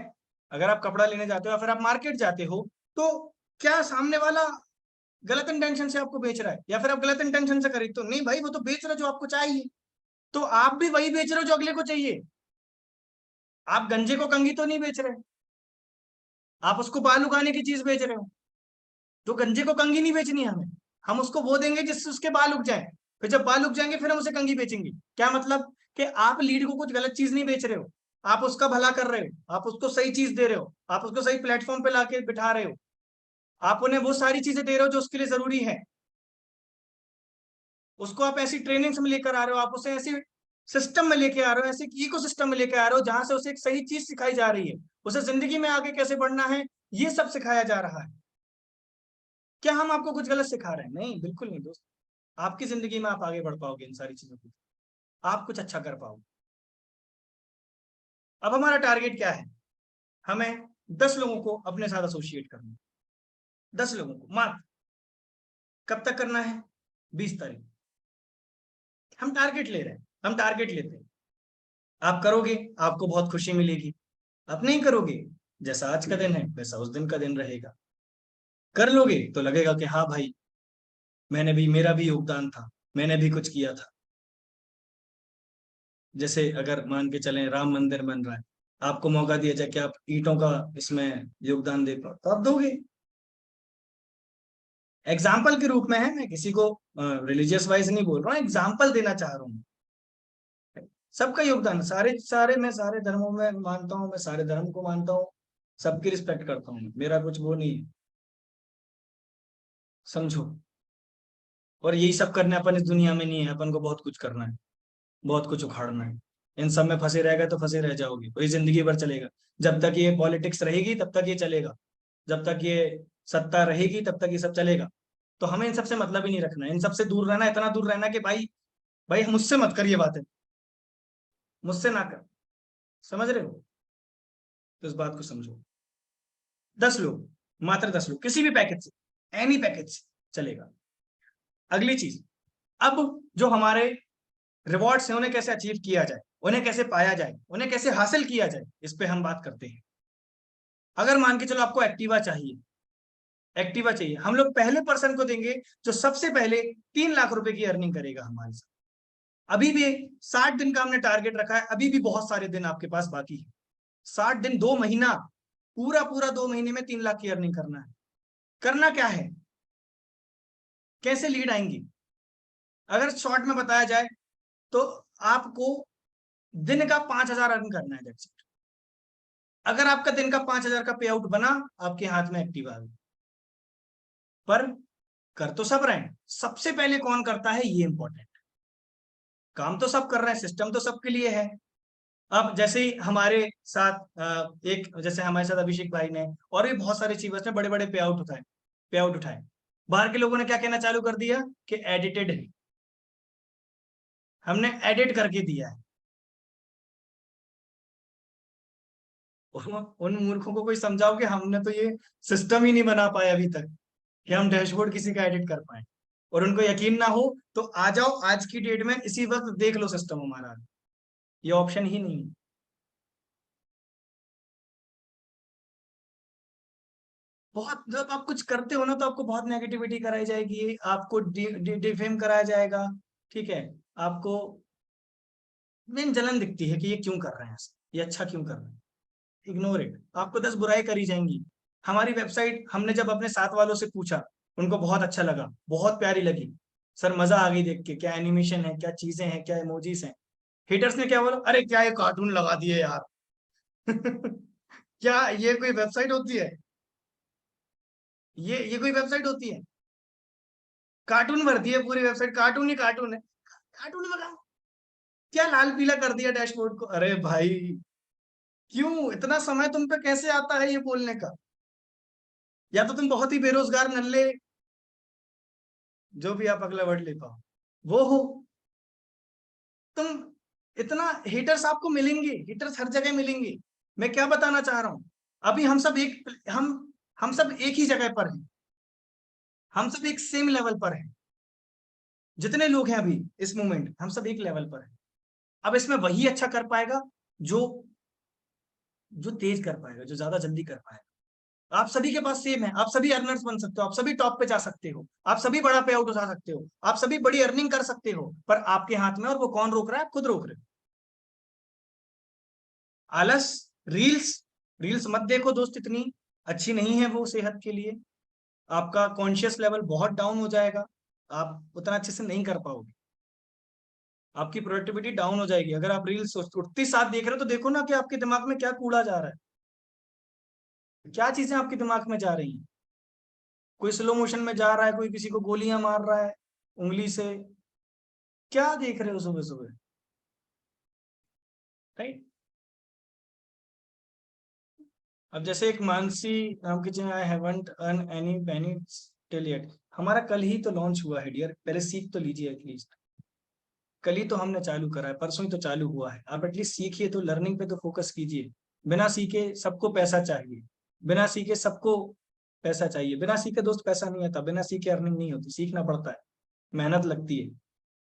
अगर आप कपड़ा लेने जाते हो या फिर आप मार्केट जाते हो, तो क्या सामने वाला गलत इंटेंशन से आपको बेच रहा है या फिर आप गलत इंटेंशन से खरीदते हो? नहीं भाई, वो तो बेच रहा है जो आपको चाहिए। तो आप भी वही बेच रहे हो जो अगले को चाहिए। आप गंजे को कंगी तो नहीं बेच रहे, आप उसको बाल उगाने की चीज बेच रहे हो। जो गंजे को कंगी नहीं बेचनी है हमें, हम उसको वो देंगे जिससे उसके बाल उग जाए। फिर जब बाल उग जाएंगे फिर हम उसे कंगी बेचेंगे। क्या मतलब कि आप लीड को कुछ गलत चीज नहीं बेच रहे हो, आप उसका भला कर रहे हो, आप उसको सही चीज दे रहे हो, आप उसको सही प्लेटफॉर्म पे लाके बिठा रहे हो, आप उन्हें वो सारी चीजें दे रहे हो जो उसके लिए जरूरी है। उसको आप ऐसी ट्रेनिंग्स में लेकर आ रहे हो, आप उसे ऐसी सिस्टम में लेके आ रहे हो, ऐसे इको सिस्टम में लेके आ रहे हो जहां से उसे एक सही चीज सिखाई जा रही है, उसे जिंदगी में आगे कैसे बढ़ना है ये सब सिखाया जा रहा है। क्या हम आपको कुछ गलत सिखा रहे हैं? नहीं, बिल्कुल नहीं दोस्त। आपकी जिंदगी में आप आगे बढ़ पाओगे इन सारी चीजों को, आप कुछ अच्छा कर पाओगे। अब हमारा टारगेट क्या है, हमें 10 लोगों को अपने साथ एसोसिएट करना है। 10 लोगों को मात्र। कब तक करना है? 20 तारीख। हम टारगेट ले रहे हैं, हम टारगेट लेते हैं। आप करोगे, आपको बहुत खुशी मिलेगी। आप नहीं करोगे, जैसा आज का दिन है वैसा उस दिन का दिन रहेगा। कर लोगे तो लगेगा कि हाँ भाई, मैंने भी, मेरा भी योगदान था, मैंने भी कुछ किया था। जैसे अगर मान के चलें राम मंदिर बन रहा है, आपको मौका दिया जाए कि आप ईंटों का इसमें योगदान दे पाओ, तो आप दोगे। एग्जाम्पल के रूप में है, मैं किसी को रिलीजियस वाइज नहीं बोल रहा हूँ, एग्जाम्पल देना चाह रहा हूँ। सबका योगदान, सारे सारे, मैं सारे धर्मों में मानता हूँ, मैं सारे धर्म को मानता हूँ, सबकी रिस्पेक्ट करता हूँ, मेरा कुछ वो नहीं है, समझो। और यही सब करने अपन इस दुनिया में नहीं है, अपन को बहुत कुछ करना है, बहुत कुछ उखाड़ना है। इन सब में फंसे रहेगा तो फंसे रह जाओगे, वही जिंदगी भर चलेगा। जब तक ये पॉलिटिक्स रहेगी तब तक ये चलेगा, जब तक ये सत्ता रहेगी तब तक ये सब चलेगा। तो हमें इन सब से मतलब ही नहीं रखना है, इन सब से दूर रहना, इतना दूर रहना कि भाई, भाई मुझसे मत करिए बातें, मुझसे ना कर। समझ रहे हो? तो इस बात को समझो। 10 लोग, मात्र 10 लोग, किसी भी पैकेज से, एनी पैकेज से चलेगा। अगली चीज, अब जो हमारे रिवॉर्ड्स हैं उन्हें कैसे अचीव किया जाए, उन्हें कैसे पाया जाए, उन्हें कैसे हासिल किया जाए, इस पे हम बात करते हैं। अगर मान के चलो आपको एक्टिवा चाहिए, एक्टिवा चाहिए, हम लोग पहले पर्सन को देंगे जो सबसे पहले 3 लाख रुपए की अर्निंग करेगा हमारे साथ। अभी भी 60 दिन का हमने टारगेट रखा है, अभी भी बहुत सारे दिन आपके पास बाकी है। 60 दिन, 2 महीना, पूरा पूरा 2 महीने में 3 लाख की अर्निंग करना है। करना क्या है, कैसे लीड आएंगी? अगर शॉर्ट में बताया जाए तो आपको दिन का 5,000 अर्न करना है, दैट्स इट। अगर आपका दिन का 5,000 का पे आउट बना, आपके हाथ में एक्टिव आ गई। पर कर तो सब रहे हैं, सबसे पहले कौन करता है ये इंपॉर्टेंट। काम तो सब कर रहे हैं, सिस्टम तो सबके लिए है। अब जैसे ही हमारे साथ एक, जैसे हमारे साथ अभिषेक भाई ने और भी बहुत सारे चीवर्स ने बड़े बड़े पे आउट उठाए, पे आउट उठाए। बाहर के लोगों ने क्या कहना चालू कर दिया कि एडिटेड है, हमने एडिट करके दिया है। उन मूर्खों को कोई समझाओ कि हमने तो ये सिस्टम ही नहीं बना पाया अभी तक कि हम डैशबोर्ड किसी का एडिट कर पाए। और उनको यकीन ना हो तो आ जाओ आज की डेट में, इसी वक्त देख लो सिस्टम हमारा, ये ऑप्शन ही नहीं है। बहुत, जब आप कुछ करते हो ना तो आपको बहुत नेगेटिविटी कराई जाएगी, आपको डिफेम कराया जाएगा, ठीक है। आपको मेन जलन दिखती है कि ये क्यों कर रहे हैं ऐसा? ये अच्छा क्यों कर रहे हैं? Ignore it. आपको 10 बुराई करी जाएंगी। हमारी वेबसाइट हमने जब अपने साथ वालों से पूछा, उनको बहुत अच्छा लगा, बहुत प्यारी लगी। सर मजा आ गई देख के, क्या एनिमेशन है, क्या चीजें हैं, क्या इमोजीज हैं। हेटर्स ने क्या बोला, अरे क्या ये कार्टून लगा दिए यार। क्या ये कोई वेबसाइट होती है? ये कोई वेबसाइट होती है? कार्टून भर दिए पूरी वेबसाइट, कार्टून ही कार्टून है। कार्टून लगाओ, क्या लाल पीला कर दिया डैशबोर्ड को। अरे भाई, क्यों इतना समय तुम पे कैसे आता है ये बोलने का? या तो तुम बहुत ही बेरोजगार नल्ले, जो भी आप अगला वर्ड ले पाओ वो हो। तुम इतना, हिटर्स आपको मिलेंगे, हिटर्स हर जगह मिलेंगे। मैं क्या बताना चाह रहा हूं, अभी हम सब एक ही जगह पर हैं, हम सब एक सेम लेवल पर हैं। जितने लोग हैं अभी इस मोमेंट, हम सब एक लेवल पर हैं। अब इसमें वही अच्छा कर पाएगा जो जो तेज कर पाएगा, जो ज्यादा जल्दी कर पाएगा। आप सभी के पास सेम है, आप सभी अर्नर्स बन सकते हो, आप सभी टॉप पे जा सकते हो, आप सभी बड़ा पे आउट उठा सकते हो, आप सभी बड़ी अर्निंग कर सकते हो, पर आपके हाथ में, और वो कौन रोक रहा है? आप खुद रोक रहे हो। आलस, रील्स, रील्स मत देखो दोस्त, इतनी अच्छी नहीं है वो सेहत के लिए। आपका कॉन्शियस लेवल बहुत डाउन हो जाएगा, आप उतना अच्छे से नहीं कर पाओगे, आपकी प्रोडक्टिविटी डाउन हो जाएगी। अगर आप रील्स उठती साथ देख रहे हो तो देखो ना कि आपके दिमाग में क्या कूड़ा जा रहा है, क्या चीजें आपके दिमाग में जा रही हैं। कोई स्लो मोशन में जा रहा है, कोई किसी को गोलियां मार रहा है उंगली से। क्या देख रहे हो सुबह सुबह? राइट। अब जैसे एक मानसी नाम की चीज, I haven't earn any Penney till yet. हमारा कल ही तो लॉन्च हुआ है डियर, पहले सीख तो लीजिए एटलीस्ट। कल ही तो हमने चालू करा है, परसों ही तो चालू हुआ है। आप एटलीस्ट सीखिए तो, लर्निंग पे तो फोकस कीजिए। बिना सीखे सबको पैसा चाहिए, बिना सीखे सबको पैसा चाहिए, बिना सीखे दोस्त पैसा नहीं आता, बिना सीखे अर्निंग नहीं होती, सीखना पड़ता है, मेहनत लगती है।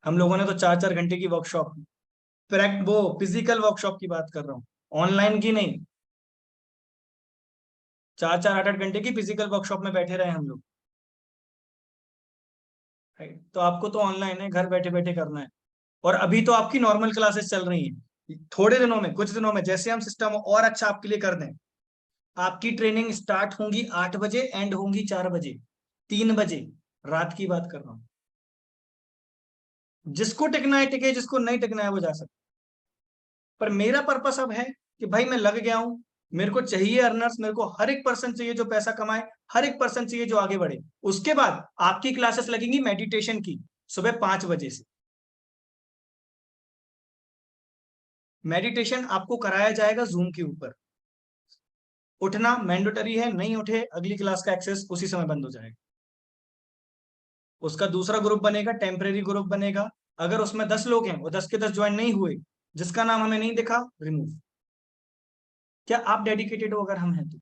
हम लोगों ने तो 4 4 घंटे की वर्कशॉप, वो फिजिकल वर्कशॉप की बात कर रहा हूँ, ऑनलाइन की नहीं। 4 4 8 8 घंटे की फिजिकल वर्कशॉप में बैठे रहे हम लोग। राइट, तो आपको तो ऑनलाइन है, घर बैठे बैठे करना है। और अभी तो आपकी नॉर्मल क्लासेस चल रही हैं, थोड़े दिनों में, कुछ दिनों में जैसे हम सिस्टम और अच्छा आपके लिए कर दें, आपकी ट्रेनिंग स्टार्ट होंगी 8 बजे, एंड होंगी 4 बजे, 3 बजे रात की बात कर रहा हूँ। जिसको टिकना है टिके, जिसको नहीं टिकना है वो जा सकता। पर मेरा पर्पस अब है कि भाई मैं लग गया हूं, मेरे को चाहिए अर्नर्स, मेरे को हर एक पर्सन चाहिए जो पैसा कमाए, हर एक पर्सन चाहिए जो आगे बढ़े। उसके बाद आपकी क्लासेस लगेंगी मेडिटेशन की, सुबह 5 बजे से। मेडिटेशन आपको कराया जाएगा जूम के ऊपर। उठना मैंडेटरी है, नहीं उठे अगली क्लास का एक्सेस उसी समय बंद हो जाएगा। उसका दूसरा ग्रुप बनेगा, टेम्परेरी ग्रुप बनेगा। अगर उसमें 10 लोग हैं, वो 10 के 10 ज्वाइन नहीं हुए, जिसका नाम हमें नहीं दिखा, रिमूव। क्या आप डेडिकेटेड हो? अगर हम हैं तो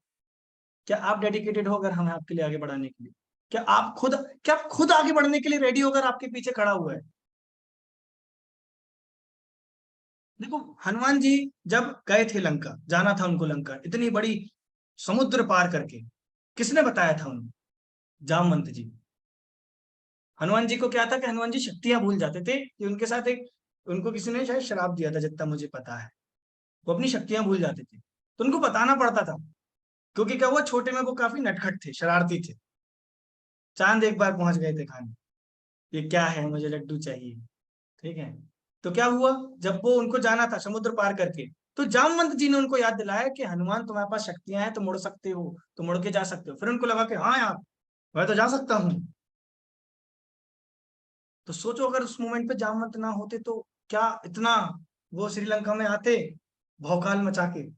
क्या आप डेडिकेटेड हो? अगर हम हैं आपके लिए आगे बढ़ाने के लिए, क्या आप खुद, क्या आप खुद आगे बढ़ने के लिए रेडी हो? अगर आपके पीछे खड़ा हुआ है। देखो, हनुमान जी जब गए थे लंका, जाना था उनको लंका, इतनी बड़ी समुद्र पार करके, किसने बताया था उनको? जामवंत जी। हनुमान जी को क्या था कि हनुमान जी शक्तियां भूल जाते थे, कि उनके साथ एक, उनको किसी ने शायद शराब दिया था जितना मुझे पता है, वो अपनी शक्तियां भूल जाते थे, तो उनको बताना पड़ता था। क्योंकि क्या हुआ, छोटे में वो काफी नटखट थे, शरारती थे। चांद एक बार पहुंच गए थे खाने, ये क्या है, मुझे लड्डू चाहिए। ठीक है, तो क्या हुआ, जब वो उनको जाना था समुद्र पार करके, तो जामवंत जी ने उनको याद दिलाया कि हनुमान तुम्हारे पास शक्तियां हैं, तो मुड़ सकते हो, तो मुड़ के जा सकते हो। फिर उनको लगा कि हाँ यार, मैं तो जा सकता हूँ। तो सोचो, अगर उस मोमेंट पे जामवंत ना होते तो क्या इतना वो श्रीलंका में आते, भौकाल मचा के,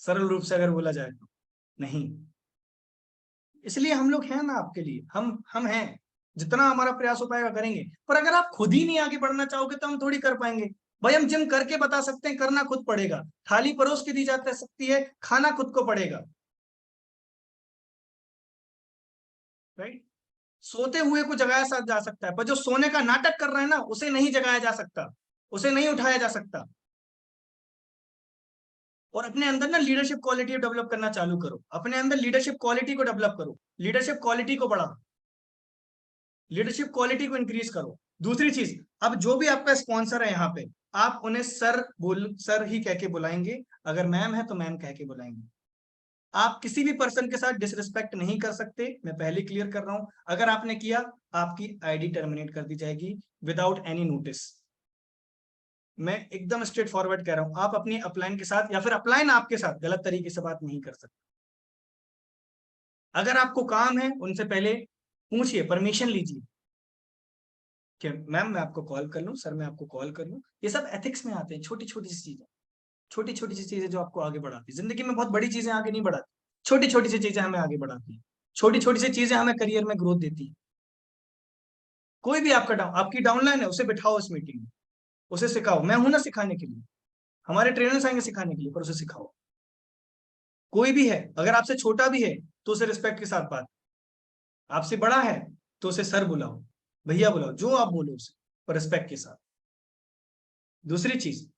सरल रूप से अगर बोला जाए तो? नहीं। इसलिए हम लोग हैं ना आपके लिए, हम हैं। जितना हमारा प्रयास हो पाएगा करेंगे, पर अगर आप खुद ही नहीं आगे बढ़ना चाहोगे तो हम थोड़ी कर पाएंगे। भाई हम जिम करके बता सकते हैं, करना खुद पड़ेगा। थाली परोस के दी जा सकती है, खाना खुद को पड़ेगा। राइट। सोते हुए को जगाया जा सकता है, पर जो सोने का नाटक कर रहा है ना, उसे नहीं जगाया जा सकता, उसे नहीं उठाया जा सकता। और अपने अंदर ना लीडरशिप क्वालिटी डेवलप करना चालू करो, अपने अंदर लीडरशिप क्वालिटी को डेवलप करो, लीडरशिप क्वालिटी को बढ़ाओ, लीडरशिप क्वालिटी को इंक्रीज करो। दूसरी चीज, अब जो भी आपका स्पॉन्सर है यहाँ पे, आप उन्हें सर ही कह के बुलाएंगे, अगर मैम है तो मैम कह के बुलाएंगे। आप किसी भी पर्सन के साथ डिसरिस्पेक्ट नहीं कर सकते, मैं पहले क्लियर कर रहा हूं। अगर आपने किया, आपकी आईडी टर्मिनेट कर दी जाएगी विदाउट एनी नोटिस। मैं एकदम स्ट्रेट फॉरवर्ड कह रहा हूं, आप अपनी अपलाइन के साथ या फिर अपलाइन आपके साथ गलत तरीके से बात नहीं कर सकते। अगर आपको काम है, उनसे पहले पूछिए, परमिशन लीजिए कि मैम मैं आपको कॉल कर लूं, सर मैं आपको कॉल कर लूं। ये सब एथिक्स में आते हैं, छोटी छोटी सी चीजें, छोटी छोटी सी चीजें जो आपको आगे बढ़ाती है। जिंदगी में बहुत बड़ी चीजें आगे नहीं बढ़ाती, छोटी छोटी सी चीजें हमें आगे बढ़ाती है, छोटी छोटी सी चीजें हमें करियर में ग्रोथ देती है। कोई भी आपका आपकी डाउनलाइन है, उसे बिठाओ इस मीटिंग में, उसे सिखाओ। मैं हूं ना सिखाने के लिए, हमारे ट्रेनर्स आएंगे सिखाने के लिए, पर उसे सिखाओ। कोई भी है, अगर आपसे छोटा भी है तो उसे रिस्पेक्ट के साथ बात, आपसे बड़ा है तो उसे सर बुलाओ, भैया बुलाओ, जो आप बोलो उसे, पर रिस्पेक्ट के साथ। दूसरी चीज,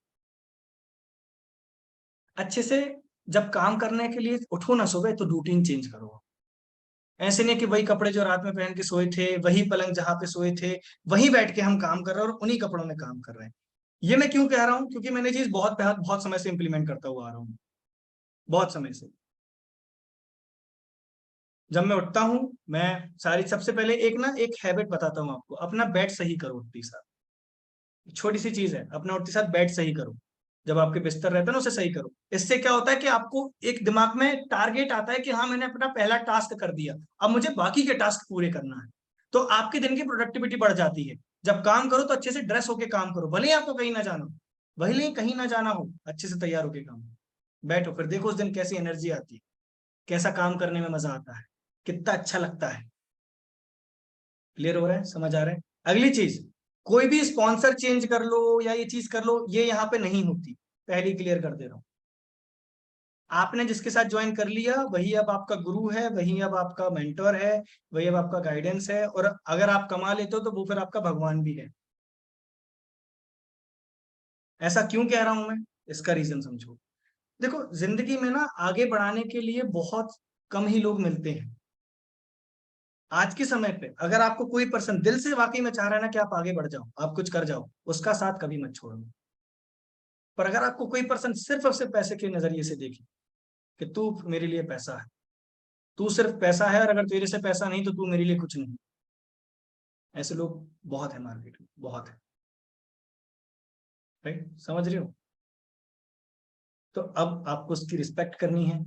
अच्छे से जब काम करने के लिए उठो ना सुबह, तो रूटीन चेंज करो। ऐसे नहीं कि वही कपड़े जो रात में पहन के सोए थे, वही पलंग जहां पे सोए थे, वहीं बैठ के हम काम कर रहे हैं और उन्हीं कपड़ों में काम कर रहे हैं। ये मैं क्यों कह रहा हूँ? क्योंकि मैंने चीज बहुत बहुत समय से इंप्लीमेंट करता हुआ आ रहा हूँ, बहुत समय से। जब मैं उठता हूँ, मैं सारी सबसे पहले एक हैबिट बताता हूँ आपको, अपना बेड सही करो उठते साथ। छोटी सी चीज है, अपना उठते साथ बेड सही करो। जब आपके बिस्तर रहता है ना, उसे सही करो। इससे क्या होता है कि आपको एक दिमाग में टारगेट आता है कि हाँ मैंने अपना पहला टास्क कर दिया, अब मुझे बाकी के टास्क पूरे करना है। तो आपके दिन की प्रोडक्टिविटी बढ़ जाती है। जब काम करो तो अच्छे से ड्रेस होके काम करो, भले ही आपको कहीं ना जाना हो, भले ही कहीं ना जाना हो, अच्छे से तैयार होके काम करो। बैठो, फिर देखो उस दिन कैसी एनर्जी आती है, कैसा काम करने में मजा आता है, कितना अच्छा लगता है। क्लियर हो रहा है, समझ आ रहा है? अगली चीज, कोई भी स्पॉन्सर चेंज कर लो या ये चीज कर लो, ये यहाँ पे नहीं होती। पहले क्लियर कर दे रहा हूँ। आपने जिसके साथ ज्वाइन कर लिया, वही अब आपका गुरु है, वही अब आपका मेंटर है, वही अब आपका गाइडेंस है, और अगर आप कमा लेते हो तो वो फिर आपका भगवान भी है। ऐसा क्यों कह रहा हूं मैं? इसका रीजन समझो। देखो, जिंदगी में ना आगे बढ़ाने के लिए बहुत कम ही लोग मिलते हैं। आज के समय पे अगर आपको कोई पर्सन दिल से वाकई में चाह रहा है ना कि आप आगे बढ़ जाओ, आप कुछ कर जाओ, उसका साथ कभी मत छोड़ो। पर अगर आपको कोई पर्सन सिर्फ और सिर्फ पैसे के नजरिए से देखे कि तू मेरे लिए पैसा है, तू सिर्फ पैसा है, और अगर तेरे से पैसा नहीं तो तू मेरे लिए कुछ नहीं, ऐसे लोग बहुत है मार्केट में, बहुत है। राइट, समझ रहे हो? तो अब आपको उसकी रिस्पेक्ट करनी है।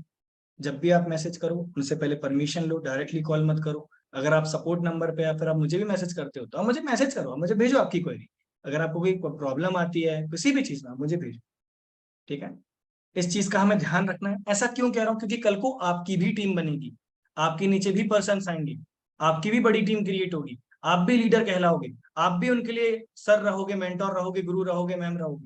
जब भी आप मैसेज करो, उनसे पहले परमिशन लो, डायरेक्टली कॉल मत करो। अगर आप सपोर्ट नंबर पे या फिर आप मुझे भी मैसेज करते हो तो आप मुझे मैसेज करो, आप मुझे भेजो आपकी क्वेरी। अगर आपको कोई प्रॉब्लम आती है किसी भी चीज में, आप मुझे भेजो। ठीक है, इस चीज का हमें ध्यान रखना है। ऐसा क्यों कह रहा हूँ? क्योंकि कल को आपकी भी टीम बनेगी, आपके नीचे भी पर्सन आएंगे, आपकी भी बड़ी टीम क्रिएट होगी, आप भी लीडर कहलाओगे, आप भी उनके लिए सर रहोगे, मेंटोर रहोगे, गुरु रहोगे, मैम रहोगे।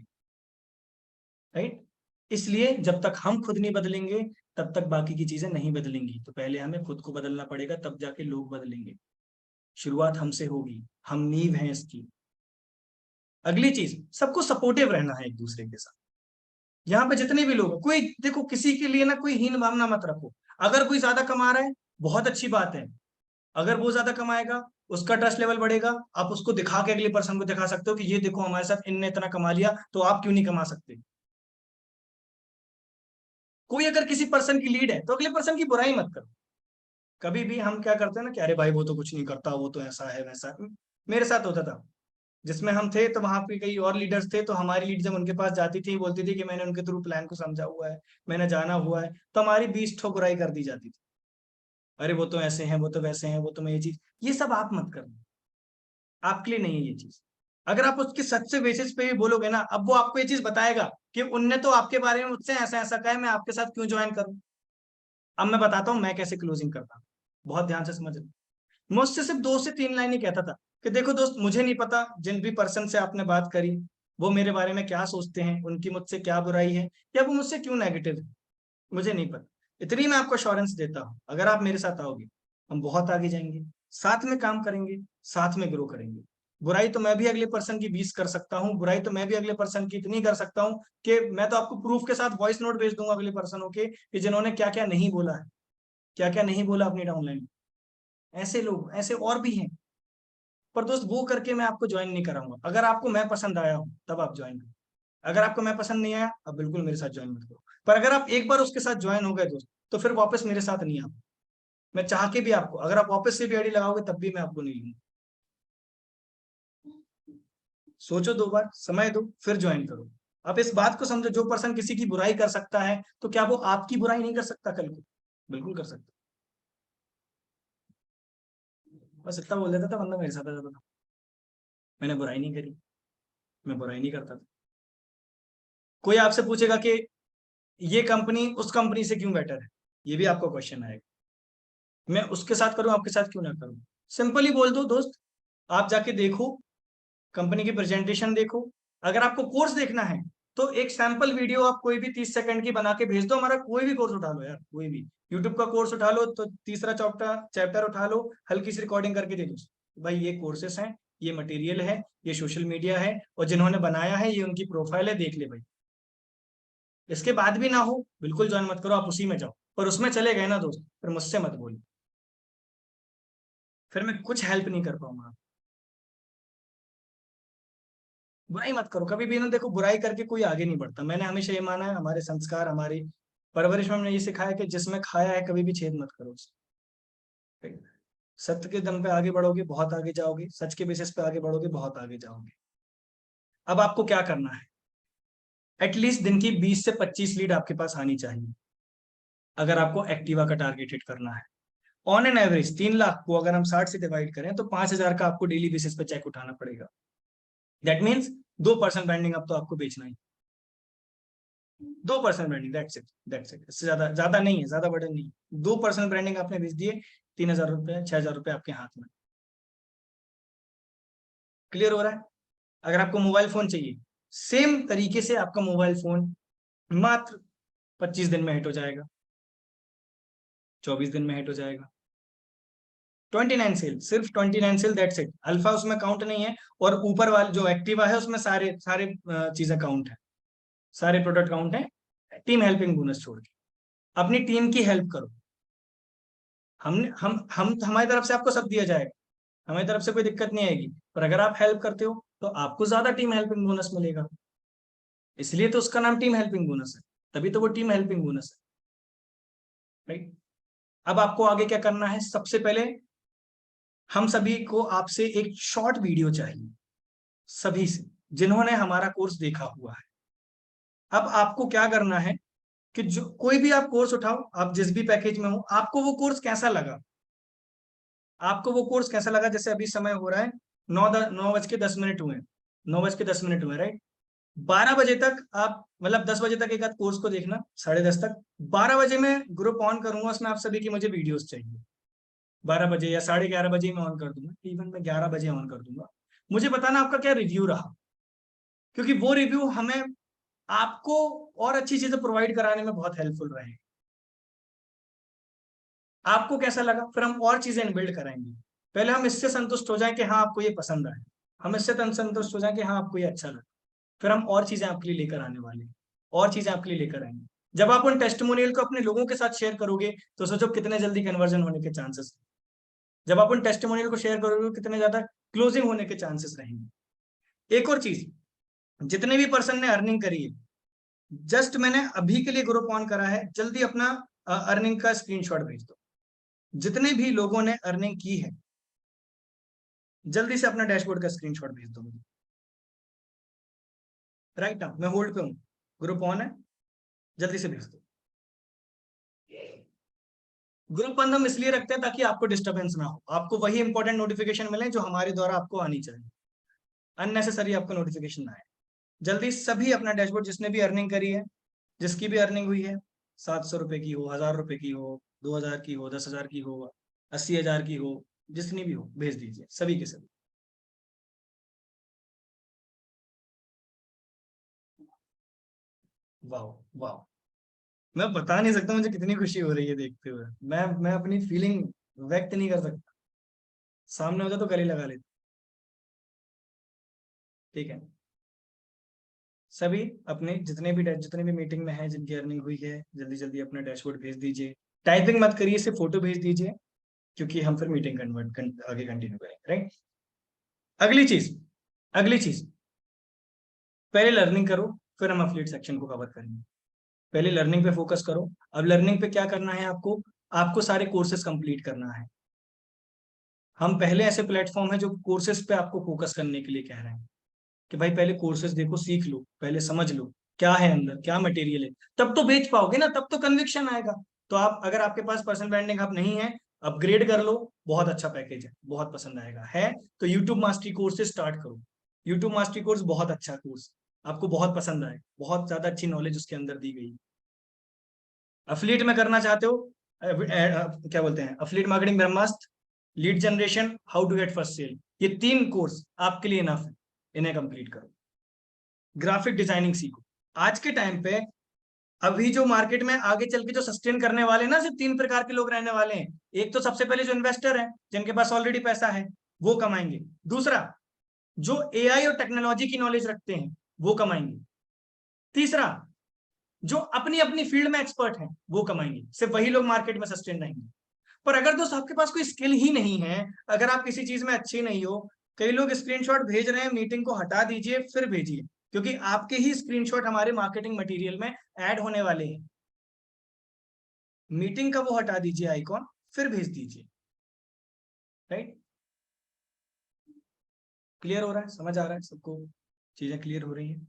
राइट, इसलिए जब तक हम खुद नहीं बदलेंगे, तब तक बाकी की चीजें नहीं बदलेंगी। तो पहले हमें खुद को बदलना पड़ेगा, तब जाके लोग बदलेंगे। शुरुआत हमसे होगी, हम नींव हैं इसकी। अगली चीज, सबको सपोर्टिव रहना है एक दूसरे के साथ। यहाँ पे जितने भी लोग हैं, कोई देखो किसी के लिए ना कोई हीन भावना मत रखो। अगर कोई ज्यादा कमा रहा है, बहुत अच्छी बात है। अगर वो ज्यादा कमाएगा, उसका ट्रस्ट लेवल बढ़ेगा, आप उसको दिखा के अगले पर्सन को दिखा सकते हो कि ये देखो हमारे साथ इनने इतना कमा लिया, तो आप क्यों नहीं कमा सकते? कोई अगर किसी पर्सन की लीड है तो अगले पर्सन की बुराई मत करो। कभी भी हम क्या करते हैं ना कि अरे भाई वो तो कुछ नहीं करता, वो तो ऐसा है वैसा है। मेरे साथ होता था, जिसमें हम थे तो वहां पे कई और लीडर्स थे, तो हमारी लीड जब उनके पास जाती थी, बोलती थी कि मैंने उनके थ्रू प्लान को समझा हुआ है, मैंने जाना हुआ है, तो हमारी 20 ठो बुराई कर दी जाती थी। अरे वो तो ऐसे हैं, वो तो वैसे हैं, वो तो मैं ये चीज, ये सब आप मत करना, आपके लिए नहीं है ये चीज। अगर आप उसके सच्चे बेसिस पे भी बोलोगे ना, अब वो आपको ये चीज बताएगा कि उनने तो आपके बारे में मुझसे ऐसा ऐसा कहा है, मैं आपके साथ क्यों ज्वाइन करूं। अब मैं बताता हूँ मैं कैसे क्लोजिंग करता हूँ, बहुत ध्यान से समझ। मुझसे सिर्फ 2 से 3 लाइन ही कहता था कि देखो दोस्त, मुझे नहीं पता जिन भी पर्सन से आपने बात करी, वो मेरे बारे में क्या सोचते हैं, उनकी मुझसे क्या बुराई है, या वो मुझसे क्यों नेगेटिव है, मुझे नहीं पता। इतनी मैं आपको अश्योरेंस देता हूँ, अगर आप मेरे साथ आओगे, हम बहुत आगे जाएंगे, साथ में काम करेंगे, साथ में ग्रो करेंगे। बुराई तो मैं भी अगले पर्सन की 20 कर सकता हूँ, बुराई तो मैं भी अगले पर्सन की इतनी कर सकता हूँ कि मैं तो आपको प्रूफ के साथ वॉइस नोट भेज दूंगा अगले पर्सनों के, कि जिन्होंने क्या क्या नहीं बोला है, क्या क्या नहीं बोला अपनी डाउनलाइन। ऐसे लोग, ऐसे और भी हैं। पर दोस्त, वो करके मैं आपको ज्वाइन नहीं कराऊंगा। अगर आपको मैं पसंद आया हूं तब आप ज्वाइन करो, अगर आपको मैं पसंद नहीं आया अब बिल्कुल मेरे साथ ज्वाइन मत करो। पर अगर आप एक बार उसके साथ ज्वाइन हो गए दोस्त, तो फिर वापस मेरे साथ नहीं आप, मैं चाह के भी आपको, अगर आप वापस से भी आईडी लगाओगे तब भी मैं आपको नहीं लूंगा। सोचो 2 बार, समय दो, फिर ज्वाइन करो। आप इस बात को समझो, जो पर्सन किसी की बुराई कर सकता है तो क्या वो आपकी बुराई नहीं कर सकता कल को? बिल्कुल कर सकता। बस इतना बोल देता था, बंदा मेरे साथ आ जाता था। मैंने बुराई नहीं करी, मैं बुराई नहीं करता था। कोई आपसे पूछेगा कि ये कंपनी उस कंपनी से क्यों बेटर है, ये भी आपको क्वेश्चन आएगा। मैं उसके साथ करूं, आपके साथ क्यों ना करूं? सिंपली बोल दो दोस्त, आप जाके देखो, कंपनी की प्रेजेंटेशन देखो। अगर आपको कोर्स देखना है तो एक सैंपल वीडियो आप कोई भी 30 सेकंड की बना के भेज दो, हमारा कोई भी कोर्स उठा लो यार, कोई भी यूट्यूब का कोर्स उठा लो, तो तीसरा चैप्टर चैप्टर उठा लो, हल्की सी रिकॉर्डिंग करके दे दो, भाई ये कोर्सेस हैं, ये मटेरियल है, ये सोशल मीडिया है, और जिन्होंने बनाया है ये उनकी प्रोफाइल है, देख ले भाई। इसके बाद भी ना हो, बिल्कुल ज्वाइन मत करो, आप उसी में जाओ। पर उसमें चले गए ना दोस्त, फिर मुझसे मत बोलो, फिर मैं कुछ हेल्प नहीं कर पाऊंगा। बुराई मत करो कभी भी ना, देखो बुराई करके कोई आगे नहीं बढ़ता। मैंने हमेशा ये माना है, हमारे संस्कार, हमारी परवरिश में हमने ये सिखाया कि जिसमें खाया है कभी भी छेद मत करो उसे। ठीक है? सत्य के दम पे आगे बढ़ोगे, बहुत आगे जाओगे, सच के बेसिस पे आगे बढ़ोगे, बहुत आगे जाओगे। अब आपको क्या करना है, एटलीस्ट दिन की 20 से 25 लीड आपके पास आनी चाहिए, अगर आपको एक्टिवा का टारगेट हिट करना है। ऑन एन एवरेज 3 लाख को अगर हम 60 से डिवाइड करें तो 5,000 का आपको डेली बेसिस पे चेक उठाना पड़ेगा। दैट मीन्स 2% ब्रांडिंग अब तो आपको बेचना ही, 2% ब्रांडिंग, दैट्स इट, इससे ज्यादा ज्यादा नहीं है, ज्यादा बर्डन नहीं। 2% ब्रांडिंग आपने बेच दिए, 3,000 रुपये 6,000 रुपये आपके हाथ में। क्लियर हो रहा है? अगर आपको मोबाइल फोन चाहिए, सेम तरीके से आपका मोबाइल फोन मात्र 25 दिन में हिट हो जाएगा, 24 दिन में हिट हो जाएगा। 29 सेल, सिर्फ 29 सेल, दैट्स इट। अल्फा उसमें काउंट नहीं है, और ऊपर वाले जो एक्टिवा है उसमें सारे सारे चीजें काउंट है, सारे प्रोडक्ट काउंट है, टीम हेल्पिंग बोनस छोड़ के। अपनी टीम की हेल्प करो। हमने हम हमारी तरफ से आपको सब दिया जाएगा, हमारी तरफ से कोई दिक्कत नहीं आएगी, पर अगर आप हेल्प करते हो तो आपको ज्यादा टीम हेल्पिंग बोनस मिलेगा। इसलिए तो उसका नाम टीम हेल्पिंग बोनस है, तभी तो वो टीम हेल्पिंग बोनस है, राइट? अब आपको आगे क्या करना है, सबसे पहले हम सभी को आपसे एक शॉर्ट वीडियो चाहिए, सभी से जिन्होंने हमारा कोर्स देखा हुआ है। अब आपको क्या करना है कि जो कोई भी आप कोर्स उठाओ, आप जिस भी पैकेज में हो, आपको वो कोर्स कैसा लगा, आपको वो कोर्स कैसा लगा। जैसे अभी समय हो रहा है 9:10 हुए, 9:10 हुए, राइट? 12 बजे तक आप, मतलब 10 बजे तक एक आध कोर्स को देखना, 10:30 तक। 12 बजे मैं ग्रुप ऑन करूंगा, उसमें आप सभी की मुझे वीडियोस चाहिए। 12 बजे या 11:30 मैं ऑन कर दूंगा, इवन मैं 11 बजे ऑन कर दूंगा। मुझे बताना आपका क्या रिव्यू रहा, क्योंकि वो रिव्यू हमें आपको और अच्छी चीजें प्रोवाइड कराने में बहुत हेल्पफुल रहेगी। आपको कैसा लगा, फिर हम और चीजें इनबिल्ड कराएंगे। पहले हम इससे संतुष्ट हो जाएं कि हाँ आपको ये पसंद आए, हम इससे संतुष्ट हो जाएं कि हाँ आपको ये अच्छा लगा, फिर हम और चीजें आपके लिए लेकर आने वाले हैं, और चीजें आपके लिए लेकर आएंगे। जब आप उन टेस्टिमोनियल को अपने लोगों के साथ शेयर करोगे तो सोचो कितने जल्दी कन्वर्जन होने के चांसेस। जब आप उन टेस्टिमोनियल को शेयर करोगे कितने ज्यादा क्लोजिंग होने के चांसेस रहेंगे। एक और चीज, जितने भी पर्सन ने अर्निंग करी है, जस्ट मैंने अभी के लिए ग्रुप ऑन करा है, जल्दी अपना अर्निंग का स्क्रीनशॉट भेज दो। जितने भी लोगों ने अर्निंग की है, जल्दी से अपना डैशबोर्ड का स्क्रीनशॉट भेज दो मुझे। राइट नाउ मैं होल्ड पे हूँ, ग्रुप ऑन है, जल्दी से भेज दो। ग्रुप बंद हम इसलिए रखते हैं ताकि आपको डिस्टरबेंस ना हो, आपको वही इंपॉर्टेंट नोटिफिकेशन मिले जो हमारे द्वारा आपको आनी चाहिए, अननेसेसरी आपको नोटिफिकेशन ना आए। जल्दी सभी अपना डैशबोर्ड, जिसने भी अर्निंग करी है, जिसकी भी अर्निंग हुई है, 700 रुपए की हो, 1,000 रुपए की हो, 2,000 की हो, 10,000 की हो, 80,000 की हो, जितनी भी हो, भेज दीजिए सभी के सभी। वाह, वाह, मैं बता नहीं सकता मुझे कितनी खुशी हो रही है देखते हुए। मैं अपनी फीलिंग व्यक्त नहीं कर सकता, सामने होता तो गले लगा लेता। ठीक है, सभी अपने जितने भी मीटिंग में है, जिनकी अर्निंग हुई है, जल्दी जल्दी अपना डैशबोर्ड भेज दीजिए। टाइपिंग मत करिए, सिर्फ फोटो भेज दीजिए, क्योंकि हम फिर मीटिंग आगे कंटिन्यू करेंगे, राइट? अगली चीज, अगली चीज, पहले लर्निंग करो, फिर हम अफिलिएट सेक्शन को कवर करेंगे। पहले लर्निंग पे फोकस करो। अब लर्निंग पे क्या करना है आपको, आपको सारे कोर्सेज कंप्लीट करना है। हम पहले ऐसे प्लेटफॉर्म है जो कोर्सेज पे आपको फोकस करने के लिए कह रहे हैं कि भाई पहले कोर्सेज देखो, सीख लो, पहले समझ लो क्या है अंदर, क्या मटेरियल है, तब तो बेच पाओगे ना, तब तो कन्विक्शन आएगा। तो आप, अगर आपके पास पर्सनल ब्रांडिंग हब नहीं है, अपग्रेड कर लो, बहुत अच्छा पैकेज है, बहुत पसंद आएगा। है तो यूट्यूब मास्टरी कोर्स से स्टार्ट करो। यूट्यूब मास्टरी कोर्स बहुत अच्छा कोर्स, आपको बहुत पसंद आए, बहुत ज्यादा अच्छी नॉलेज उसके अंदर दी गई। अफिलिएट में करना चाहते हो, क्या बोलते हैं, affiliate marketing Brahmastra, lead generation, how to get first sale, ये 3 कोर्स आपके लिए इनफ है, इन्हें कंप्लीट करो। ग्राफिक डिजाइनिंग सीखो। आज के टाइम पे अभी जो मार्केट में आगे चल के जो सस्टेन करने वाले ना, सिर्फ 3 प्रकार के लोग रहने वाले हैं। एक तो सबसे पहले जो इन्वेस्टर है, जिनके पास ऑलरेडी पैसा है, वो कमाएंगे। दूसरा, जो एआई और टेक्नोलॉजी की नॉलेज रखते हैं, वो कमाएंगे। तीसरा, जो अपनी अपनी फील्ड में एक्सपर्ट हैं, वो कमाएंगे। सिर्फ वही लोग मार्केट में सस्टेन रहेंगे। पर अगर दोस्त आपके पास कोई स्किल ही नहीं है, अगर आप किसी चीज में अच्छे नहीं हो, कई लोग स्क्रीनशॉट भेज रहे हैं, मीटिंग को हटा दीजिए फिर भेजिए, क्योंकि आपके ही स्क्रीनशॉट हमारे मार्केटिंग मटेरियल में ऐड होने वाले हैं। मीटिंग का वो हटा दीजिए आइकॉन, फिर भेज दीजिए। राइट? क्लियर हो रहा है, समझ आ रहा है सबको, चीजें क्लियर हो रही हैं।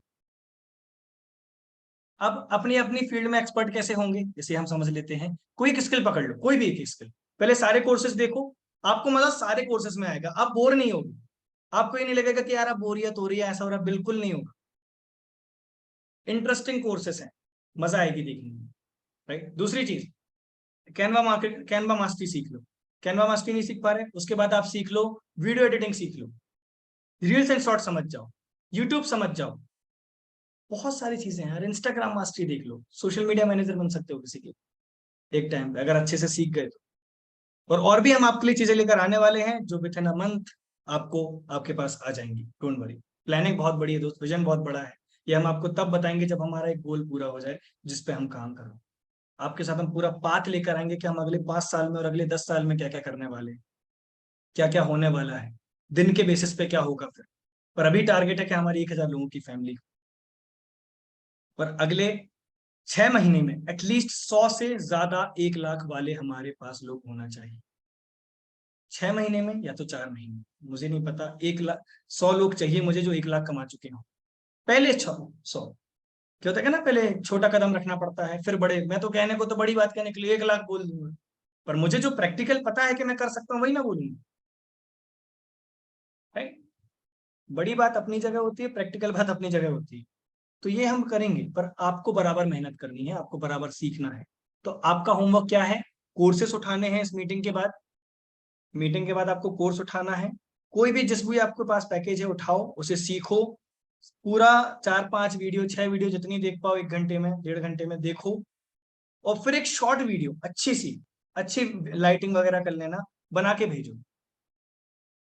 अब अपनी अपनी फील्ड में एक्सपर्ट कैसे होंगे, इसे हम समझ लेते हैं। कोई एक स्किल पकड़ लो, कोई भी एक स्किल, पहले सारे कोर्सेज देखो, आपको मजा सारे कोर्सेज में आएगा, आप बोर नहीं होगे। आपको ये नहीं लगेगा कि यार अब बोरियत हो रही है, ऐसा हो रहा है, बिल्कुल नहीं होगा। इंटरेस्टिंग कोर्सेस हैं, मजा आएगी देखने में। राइट? दूसरी चीज, कैनवा मास्टरी सीख लो। कैनवा मास्टरी नहीं सीख पा रहे, उसके बाद आप सीख लो, वीडियो एडिटिंग सीख लो, रील्स एंड शॉर्ट समझ जाओ, यूट्यूब समझ जाओ, बहुत सारी चीजें हैं यार। इंस्टाग्राम मास्टरी देख लो, सोशल मीडिया मैनेजर बन सकते हो किसी के एक टाइम पे, अगर अच्छे से सीख गए तो। और भी हम आपके लिए चीजें लेकर आने वाले हैं, जो विद इन अ मंथ आपको, आपके पास आ जाएंगी। डोंट वरी, प्लानिंग बहुत बड़ी है दोस्त, विजन बहुत बड़ा है। ये हम आपको तब बताएंगे जब हमारा एक गोल पूरा हो जाए, जिस पे हम काम कर रहे हैं। आपके साथ हम पूरा पाथ लेकर आएंगे कि हम अगले 5 साल में और अगले 10 साल में क्या क्या करने वाले हैं, क्या क्या होने वाला है, दिन के बेसिस पे क्या होगा फिर। पर अभी टारगेट है कि हमारी 1,000 लोगों की फैमिली, पर अगले 6 महीने में एटलीस्ट 100 से ज्यादा 1 लाख वाले हमारे पास लोग होना चाहिए। 6 महीने में या तो 4 महीने में, मुझे नहीं पता। 1 लाख, 100 लोग चाहिए मुझे जो 1 लाख कमा चुके हों। पहले 100, क्या होता है ना, पहले छोटा कदम रखना पड़ता है, फिर बड़े। मैं तो कहने को तो बड़ी बात कहने के लिए 1 लाख बोल दूंगा, पर मुझे जो प्रैक्टिकल पता है कि मैं कर सकता हूँ, वही ना बोलूंगा। राइट? बड़ी बात अपनी जगह होती है, प्रैक्टिकल बात अपनी जगह होती है। तो ये हम करेंगे, पर आपको बराबर मेहनत करनी है, आपको बराबर सीखना है। तो आपका होमवर्क क्या है, कोर्सेस उठाने हैं इस मीटिंग के बाद। मीटिंग के बाद आपको कोर्स उठाना है, कोई भी, जिस भी आपके पास पैकेज है उठाओ, उसे सीखो। पूरा 4-5 वीडियो, 6 वीडियो, जितनी देख पाओ, 1 घंटे में, 1.5 घंटे में देखो। और फिर एक शॉर्ट वीडियो अच्छी सी, अच्छी लाइटिंग वगैरह कर लेना, बना के भेजो,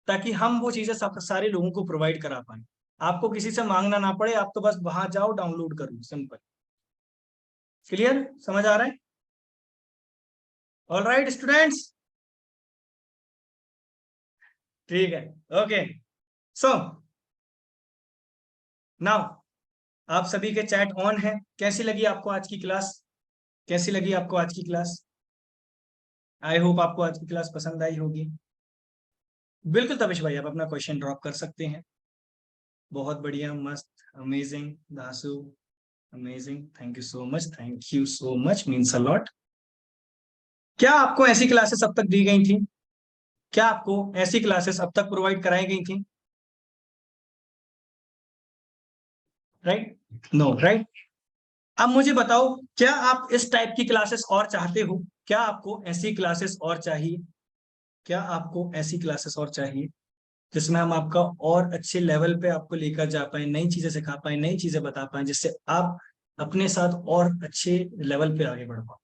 ताकि हम वो चीजें सब सारे लोगों को प्रोवाइड करा पाए। आपको किसी से मांगना ना पड़े, आप तो बस वहां जाओ, डाउनलोड करो, सिंपल। क्लियर? समझ आ रहा है? ऑल राइट स्टूडेंट्स, ठीक है, ओके। सो नाउ, आप सभी के चैट ऑन है। कैसी लगी आपको आज की क्लास? कैसी लगी आपको आज की क्लास? आई होप आपको आज की क्लास पसंद आई होगी। बिल्कुल तविश भाई, आप अपना क्वेश्चन ड्रॉप कर सकते हैं। बहुत बढ़िया, मस्त, amazing Dasu, amazing, thank you so much, thank you so much, means a lot. क्या आपको ऐसी क्लासेस अब तक दी गई थी? क्या आपको ऐसी क्लासेस अब तक प्रोवाइड कराई गई थी? राइट? No, right? अब मुझे बताओ, क्या आप इस टाइप की क्लासेस और चाहते हो? क्या आपको ऐसी क्लासेस और चाहिए? क्या आपको ऐसी क्लासेस और चाहिए, जिसमें हम आपका और अच्छे लेवल पे आपको लेकर जा पाए, नई चीजें सिखा पाए, नई चीजें बता पाए, जिससे आप अपने साथ और अच्छे लेवल पे आगे बढ़ पाओ?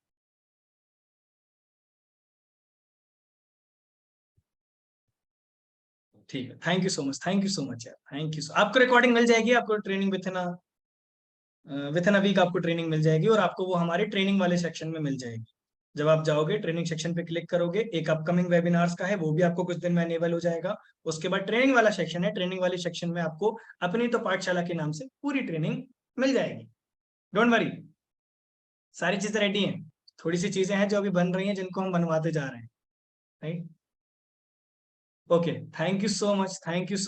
ठीक है, thank you so much, thank you so much यार, थैंक यू। आपको रिकॉर्डिंग मिल जाएगी, आपको training within a week आपको ट्रेनिंग मिल जाएगी, और आपको वो हमारे ट्रेनिंग वाले सेक्शन में मिल जाएगी। जब आप जाओगे ट्रेनिंग सेक्शन पे क्लिक करोगे, एक अपकमिंग वेबिनार्स का है, वो भी आपको कुछ दिन में अनेबल हो जाएगा। उसके बाद ट्रेनिंग वाला सेक्शन है, ट्रेनिंग वाले सेक्शन में आपको अपनी तो पाठशाला के नाम से पूरी ट्रेनिंग मिल जाएगी। Don't worry. सारी चीजें रेडी हैं, थोड़ी सी चीजें हैं जो अभी बन रही हैं जिनको हम बनवाते जा रहे हैं, right. Okay, thank you so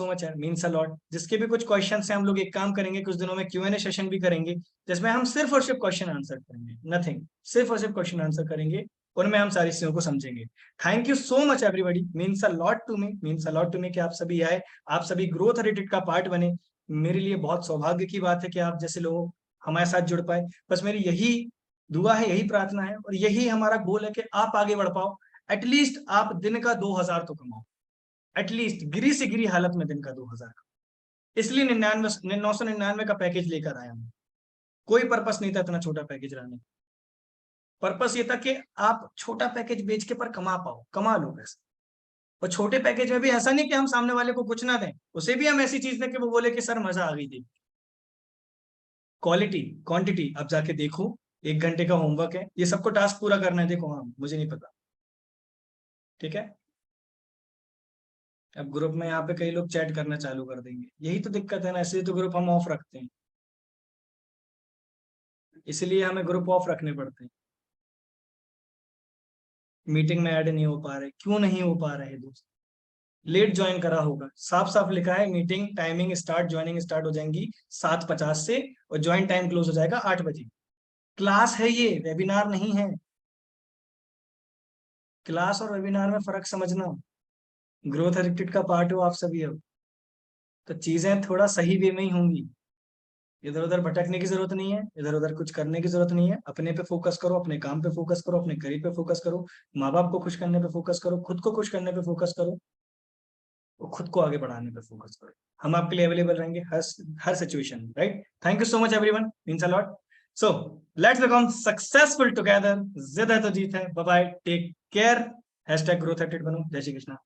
much यार, मीन्स अ लॉट। जिसके भी कुछ क्वेश्चन हैं, हम लोग एक काम करेंगे, कुछ दिनों में Q&A सेशन भी करेंगे, जिसमें हम सिर्फ और सिर्फ क्वेश्चन आंसर करेंगे, नथिंग, सिर्फ और सिर्फ क्वेश्चन आंसर करेंगे, उनमें हम सारी चीजों को समझेंगे। Thank you so much everybody, means a lot to me, means a lot to me कि आप सभी आए, आप सभी ग्रोथ एडिटेड का पार्ट बने। मेरे लिए बहुत सौभाग्य की बात है कि आप जैसे लोग हमारे साथ जुड़ पाए। बस मेरी यही दुआ है, यही प्रार्थना है, और यही हमारा गोल है कि आप आगे बढ़ पाओ। एटलीस्ट आप दिन का 2000 तो कमाओ, एटलीस्ट गिरी से गिरी हालत में दिन का 2000 का। इसलिए 999 का पैकेज लेकर आया हूँ। कोई पर्पस नहीं था इतना छोटा पैकेज लाने, पर्पस ये था कि आप छोटा पैकेज बेच के पर कमा पाओ, कमा लो पैसे। और छोटे पैकेज में भी ऐसा नहीं कि हम सामने वाले को कुछ ना दें, उसे भी हम ऐसी चीज दें कि वो बोले कि सर मजा आ गई थी। क्वालिटी क्वांटिटी आप जाके देखो, 1 घंटे का होमवर्क है, ये सबको टास्क पूरा करना है, देखो हाँ मुझे नहीं पता, ठीक है। अब ग्रुप में यहाँ पे कई लोग चैट करना चालू कर देंगे, यही तो दिक्कत है ना, इसलिए तो ग्रुप हम ऑफ रखते हैं, इसलिए हमें ग्रुप ऑफ रखने पड़ते हैं। मीटिंग में ऐड नहीं हो पा रहे, क्यों नहीं हो पा रहे दोस्त? लेट ज्वाइन करा होगा, साफ साफ लिखा है meeting timing start, joining start हो जाएंगी 7:50 से, और ज्वाइन टाइम क्लोज हो जाएगा 8 बजे। क्लास है ये, वेबिनार नहीं है। क्लास और वेबिनार में फर्क समझना। ग्रोथ एडिक्टेड का पार्ट हो आप सभी अब, तो चीजें थोड़ा सही वे में ही होंगी। इधर उधर भटकने की जरूरत नहीं है, इधर उधर कुछ करने की जरूरत नहीं है, अपने पे फोकस करो, अपने काम पे फोकस करो, अपने करियर पे फोकस करो, माँ बाप को खुश करने पे फोकस करो, खुद को खुश करने पे फोकस करो, और खुद को आगे बढ़ाने पे फोकस करो। हम आपके लिए अवेलेबल रहेंगे हर situation, right. Thank you so much everyone, means a lot. So let's become successful together. जिद है तो जीत है। Bye bye, take care. #growth@bano। जय श्री कृष्णा।